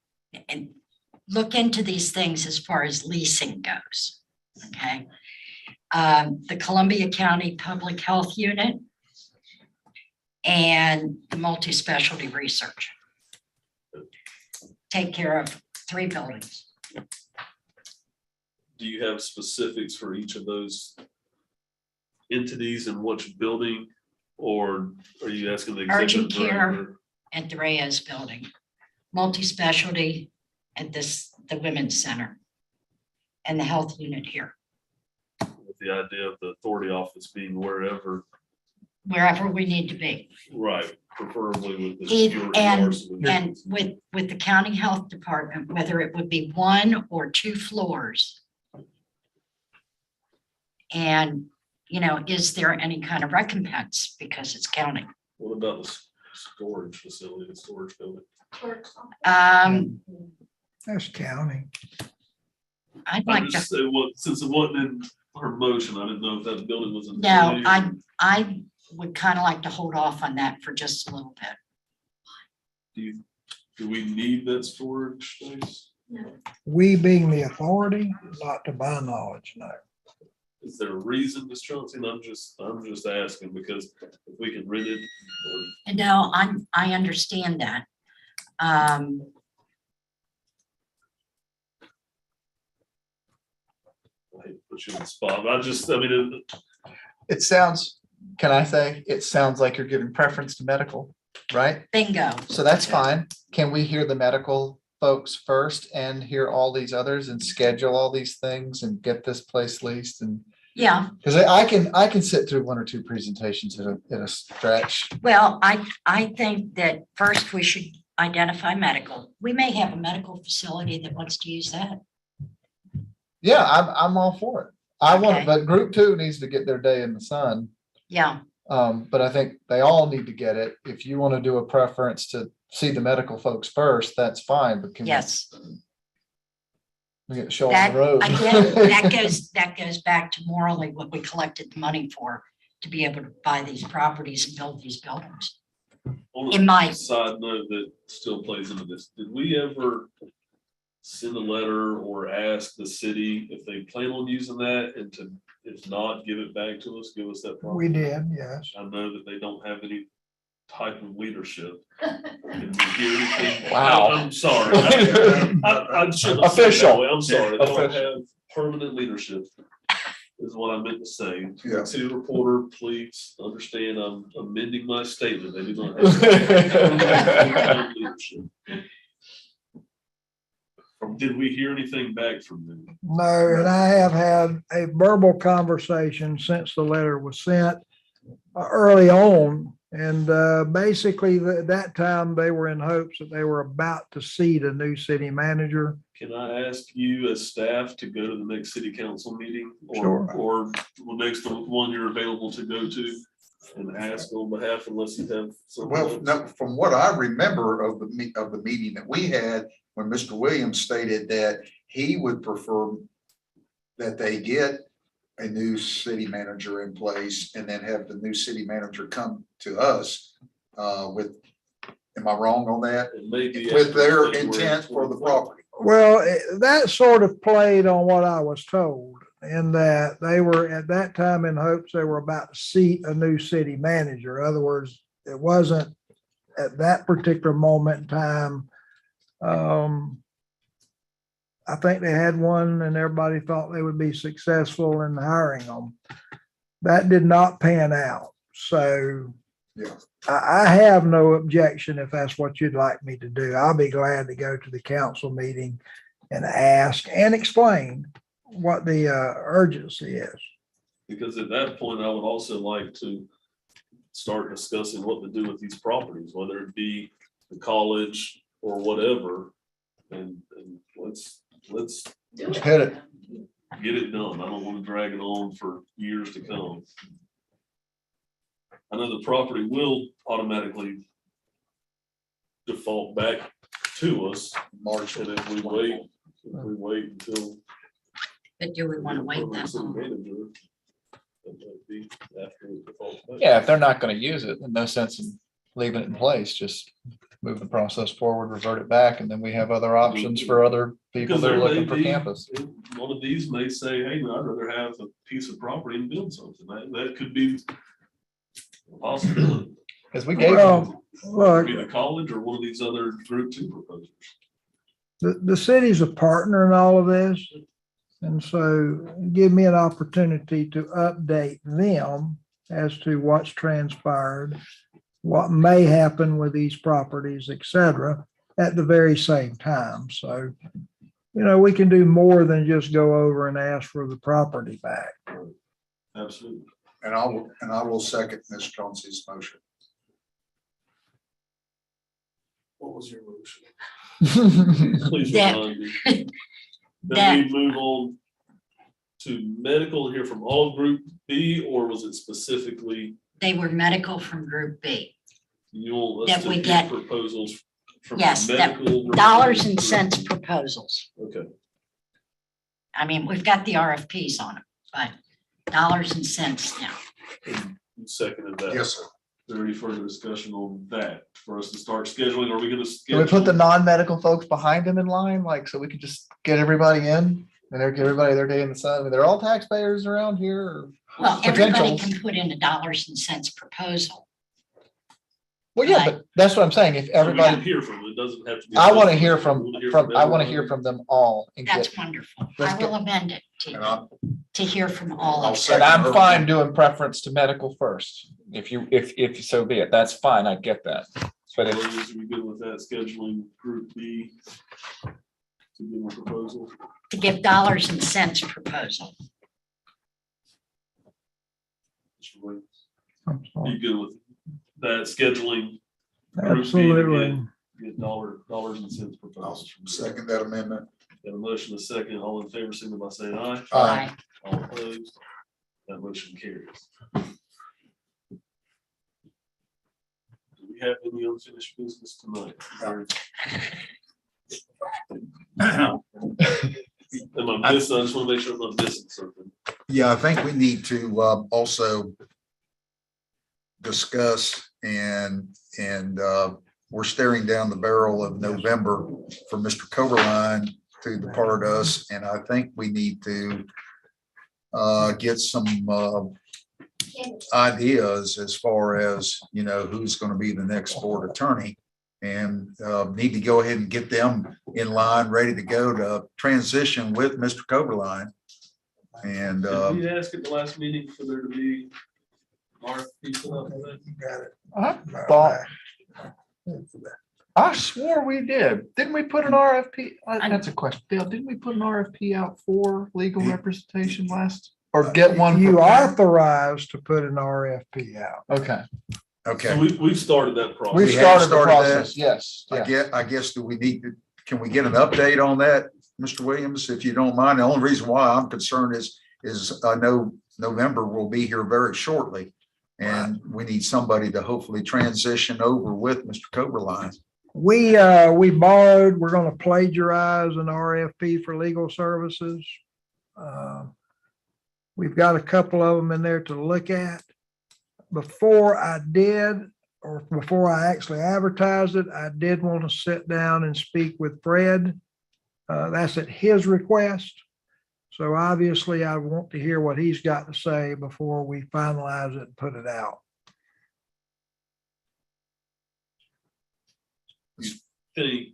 these things as far as leasing goes, okay? The Columbia County Public Health Unit and the multi-specialty research. Take care of 3 buildings. Do you have specifics for each of those entities and which building? Or are you asking the Urgent executive care. director? At the Reyes Building, multi-specialty at the Women's Center, and the health unit here, With the idea of the authority office being wherever, wherever we need to be. right, preferably with the. Eith- secure And solutions. with the county health department, whether it would be 1 or 2 floors. And, is there any kind of recompense because it's county? What about the storage facility, the storage building? That's county. I'd I like to, just say, since it wasn't in her motion, I didn't know if that building was. in no, play. I would kind of like to hold off on that for just a little bit. Do we need that storage space? We being the authority, not to my knowledge, no. Is there a reason, Ms. Johnson? I'm just asking because if we can rent it or. No, I understand that. I hate to put you on the spot, but It sounds, can I say, it sounds like you're giving preference to medical, right? Bingo. So that's fine. Can we hear the medical folks first and hear all these others and schedule all these things and get this place leased and? Yeah, Because I can sit through 1 or 2 presentations at a stretch. well, I think that first we should identify medical. We may have a medical facility that wants to use that. Yeah, I'm all for it. I want, Okay. but group 2 needs to get their day in the sun. Yeah, But I think they all need to get it. If you want to do a preference to see the medical folks first, that's fine, but can we yes. get the show on That, the road? again, that goes back to morally what we collected the money for, to be able to buy these properties and build these buildings. On In a my- side note that still plays into this, did we ever send a letter or ask the city if they plan on using that, and to, if not, give it back to us, give us that property? We did, yes. I know that they don't have any type of leadership. Did we hear anything? Wow. I'm sorry. I shouldn't have said it that Official. way. I'm sorry. They don't Official. have permanent leadership, is what I meant to say. Yeah. City reporter, please understand, I'm amending my statement. They do not have leadership. Did we hear anything back from them? No, and I have had a verbal conversation since the letter was sent early on. And basically, that time they were in hopes that they were about to seat a new city manager. Can I ask you as staff to go to the next city council meeting? Sure. Or the next one you're available to go to and ask on behalf, unless you have something Well, else? no, from what I remember of the meeting that we had, when Mr. Williams stated that he would prefer that they get a new city manager in place and then have the new city manager come to us with, am I wrong on that? It may be With after their February intent for the 24th. property. Well, that sort of played on what I was told, in that they were at that time in hopes they were about to seat a new city manager. In other words, it wasn't at that particular moment in time. I think they had one and everybody thought they would be successful in hiring them. That did not pan out. So Yeah. I have no objection if that's what you'd like me to do. I'll be glad to go to the council meeting and ask and explain what the urgency is. Because at that point, I would also like to start discussing what to do with these properties, whether it be the college or whatever. And let's Hit it. get it done. I don't want to drag it on for years to come. I know the property will automatically default back to us, March. and if we wait until. But do we want to wait that city long? manager, that might be after it defaults back. Yeah, if they're not gonna use it, then no sense in leaving it in place. Just move the process forward, revert it back, and then we have other options for other people Because that are there may looking for be- campus. One of these may say, hey, I'd rather have a piece of property and build something. That could be a possibility. Because we gave them, Well, Could be the college or one of these other group 2 proposals. the city's a partner in all of this. And so give me an opportunity to update them as to what's transpired, what may happen with these properties, et cetera, at the very same time. So, we can do more than just go over and ask for the property back. Absolutely. And I will second Ms. Chauncey's motion. What was your motion? Please That- remind me. Then we move on to medical here from all group B, or was it specifically, They were medical from Group B. you want That us to we hear get- proposals from Yes, that medical? Dollars and cents proposals. Okay, I mean, we've got the RFPs on it, but dollars and cents now. you seconded that. Yes, sir. Is there any further discussion on that for us to start scheduling? Are we gonna? can we put the schedule- non-medical folks behind them in line, like, so we could just get everybody in? And give everybody their day in the sun? I mean, they're all taxpayers around here. Or- Well, everybody Potentials. can put in a dollars and cents proposal. Well, yeah, but that's what I'm saying. If So we can everybody, Hear from them. It doesn't have to be. I want to hear We from, wanna hear I want to hear everybody. from them all and get, That's wonderful. Let's I will amend it And I- to hear from all I'll of second them. and I'm fine doing preference to medical first. If so be it, that's fine. I get that. But if, Liz, are we good with that, scheduling group B to give a proposal? To give dollars and cents proposal. Mr. Williams, I'm sorry. you good with that scheduling? Group B to Absolutely. get dollars and cents I'll proposed. second that amendment. Got a motion, a second, all in favor, signify by saying aye. Aye. All opposed, that motion carries. Do we have any unfinished business tonight? Am I missing? I just want to make sure I'm not missing something. Yeah, I think we need to also discuss and we're staring down the barrel of November for Mr. Coberline to depart us. And I think we need to get some ideas as far as, you know, who's going to be the next board attorney. And need to go ahead and get them in line, ready to go to transition with Mr. Coberline. And Did we ask at the last meeting for there to be RFP put up for that? You got it. I thought, I swore we did. Didn't we put an RFP? That's a question. Dale, didn't we put an RFP out for legal representation last? Or get one? You prepared? authorized to put an RFP out. Okay. okay. So we've started that process. We We have started the started that. process, yes. Yeah. I guess, do we need to, can we get an update on that, Mr. Williams, if you don't mind? The only reason why I'm concerned is I know November will be here very shortly. And we need somebody to hopefully transition over with Mr. Coberline. We borrowed, we're gonna plagiarize an RFP for legal services. We've got a couple of them in there to look at. Before I did, or before I actually advertised it, I did want to sit down and speak with Fred. That's at his request. So obviously I want to hear what he's got to say before we finalize it and put it out. Think,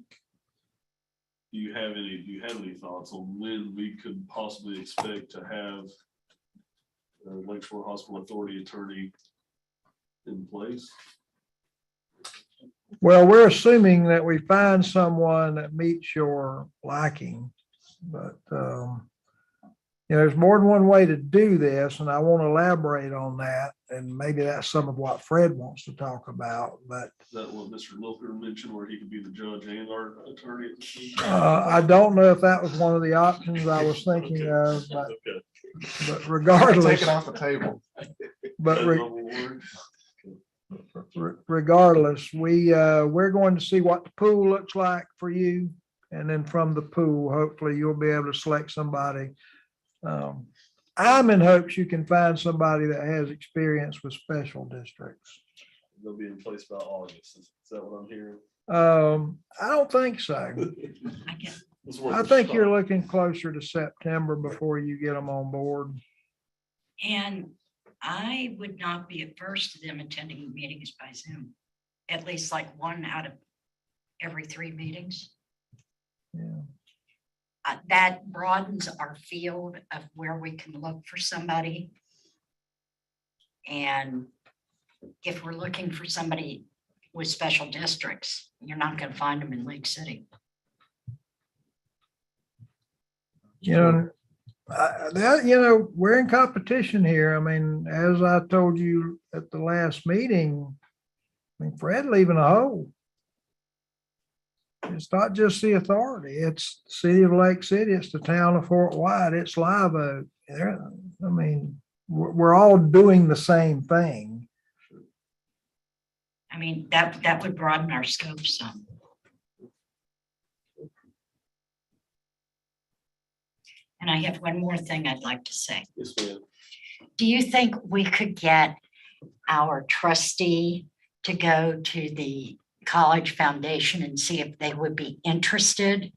do you have any thoughts on when we could possibly expect to have Lake Shore Hospital Authority attorney in place? Well, we're assuming that we find someone that meets your liking, but, you know, there's more than one way to do this, and I want to elaborate on that. And maybe that's some of what Fred wants to talk about, but Is that what Mr. Lilker mentioned, where he could be the judge and our attorney at the same I don't know if that was one of the options I was thinking of, but Okay. regardless, Take it off the table. but regardless, we're going to see what the pool looks like for you. And then from the pool, hopefully you'll be able to select somebody. I'm in hopes you can find somebody that has experience with special districts. They'll be in place by August. Is that what I'm hearing? I don't think so. I get- It's worth I a think you're shot. looking closer to September before you get them on board. And I would not be adverse to them attending meetings by Zoom, at least like one out of every 3 meetings. Yeah. That broadens our field of where we can look for somebody. And if we're looking for somebody with special districts, you're not going to find them in Lake City. You know, we're in competition here. I mean, as I told you at the last meeting, I mean, Fred leaving a hole. It's not just the authority, it's the city of Lake City, it's the town of Fort White, it's Live Oak. I mean, we're all doing the same thing. I mean, that would broaden our scope some. And I have one more thing I'd like to say. Yes, ma'am. Do you think we could get our trustee to go to the college foundation and see if they would be interested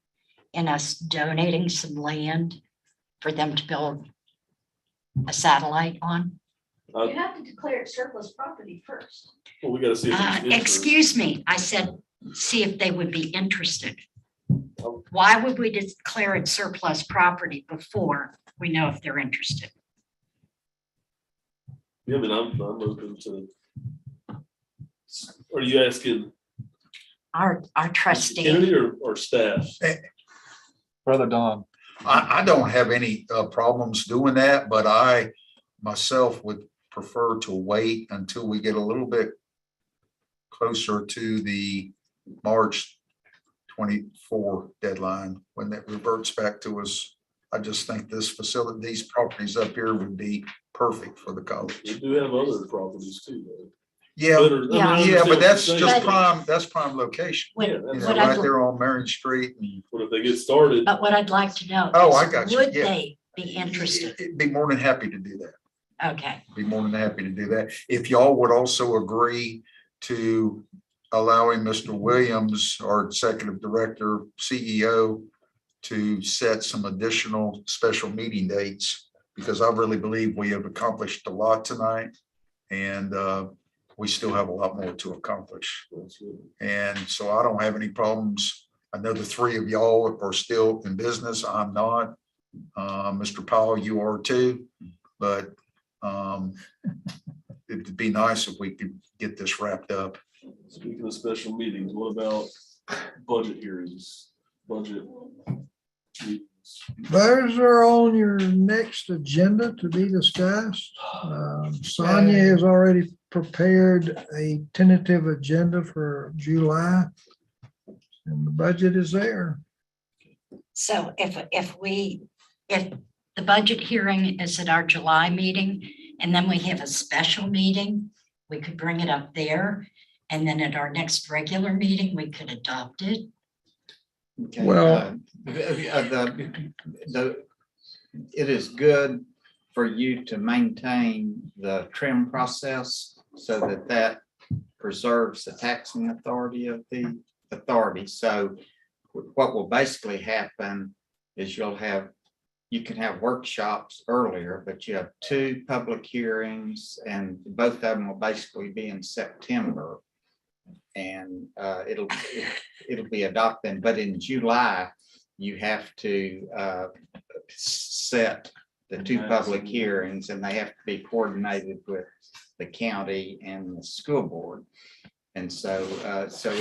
in us donating some land for them to build a satellite on? You have to declare it surplus property first. Well, we gotta see. if there's interest. Excuse me, I said, see if they would be interested. Why would we declare it surplus property before we know if they're interested? Yeah, I mean, I'm open to. Are you asking Our trustee. Kennedy or staff? Brother Don. I don't have any problems doing that, but I myself would prefer to wait until we get a little bit closer to the March 24 deadline, when that reverts back to us. I just think this facility, these properties up here would be perfect for the college. We do have other properties too, though. Yeah, Better- I mean, I Yeah. yeah, understand but that's what you're just saying. prime, that's prime location. What- Yeah, You that's know, What I'd right li- there on Marion Street. And What if they get started? But what I'd like to know. Oh, is, I got you, Would yeah. they be interested? Be more than happy to do that. Okay, Be more than happy to do that. If y'all would also agree to allowing Mr. Williams, our executive director, CEO, to set some additional special meeting dates, because I really believe we have accomplished a lot tonight. And we still have a lot more to accomplish. And so I don't have any problems. I know the three of y'all are still in business. I'm not. Mr. Powell, you are too, but it'd be nice if we could get this wrapped up. Speaking of special meetings, what about budget hearings, budget meetings? Those are on your next agenda to be discussed. Sonia has already prepared a tentative agenda for July. And the budget is there. so if the budget hearing is at our July meeting, and then we have a special meeting, we could bring it up there. And then at our next regular meeting, we could adopt it. Okay, Well- it is good for you to maintain the trim process so that preserves the taxing authority of the authority. So what will basically happen is you can have workshops earlier, but you have 2 public hearings, and both of them will basically be in September. And it'll be adopted, but in July, you have to set the 2 public hearings, and they have to be coordinated with the county and the school board. And so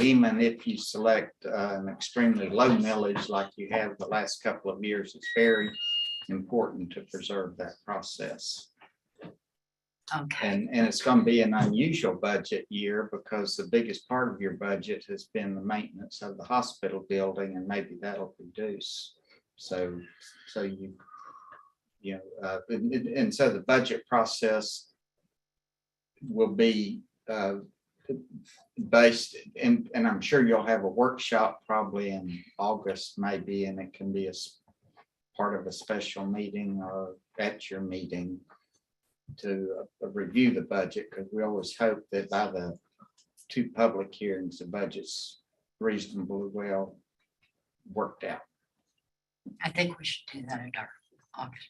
even if you select an extremely low millage like you have the last couple of years, it's very important to preserve that process. Okay, And it's going to be an unusual budget year because the biggest part of your budget has been the maintenance of the hospital building, and maybe that'll reduce. So and so the budget process will be based, and I'm sure you'll have a workshop probably in August maybe, and it can be part of a special meeting or at your meeting to review the budget, because we always hope that by the 2 public hearings, the budget's reasonably well worked out. I think we should do that at our August.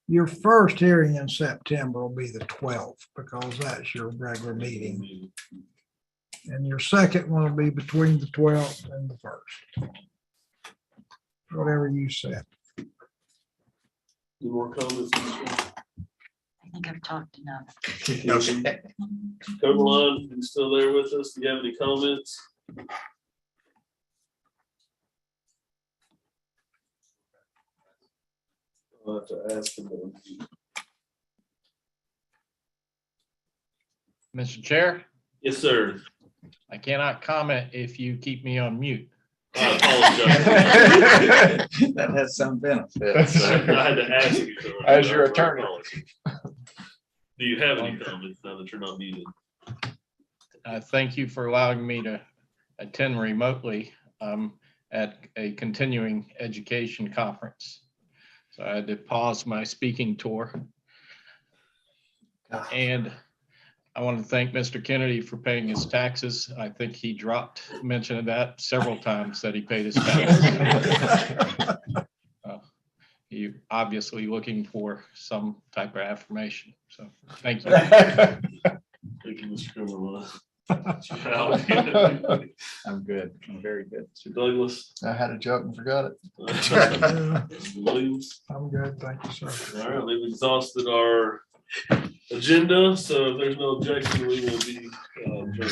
Your first hearing in September will be the 12th, because that's your regular meeting. And your second one will be between the 12th and the 1st. Whatever you said. Any more comments? I think I've talked enough. Coberline, you still there with us? Do you have any comments? I'll have to ask him. Mr. Chair, Yes, sir. I cannot comment if you keep me on mute. I apologize. That has some benefits. I had to ask you. so I- As your attorney. Do you have any comments now that you're not muted? Thank you for allowing me to attend remotely at a continuing education conference. So I had to pause my speaking tour. And I want to thank Mr. Kennedy for paying his taxes. I think he dropped mention of that several times, that he paid his taxes. He obviously looking for some type of affirmation. So thank you. Thank you, Mr. Coberline. I'm good. I'm very good. Mr. Douglas. I had a joke and forgot it. Mr. Williams. I'm good, thank you, sir. All right, we've exhausted our agenda, so if there's no objection, we will be adjourned.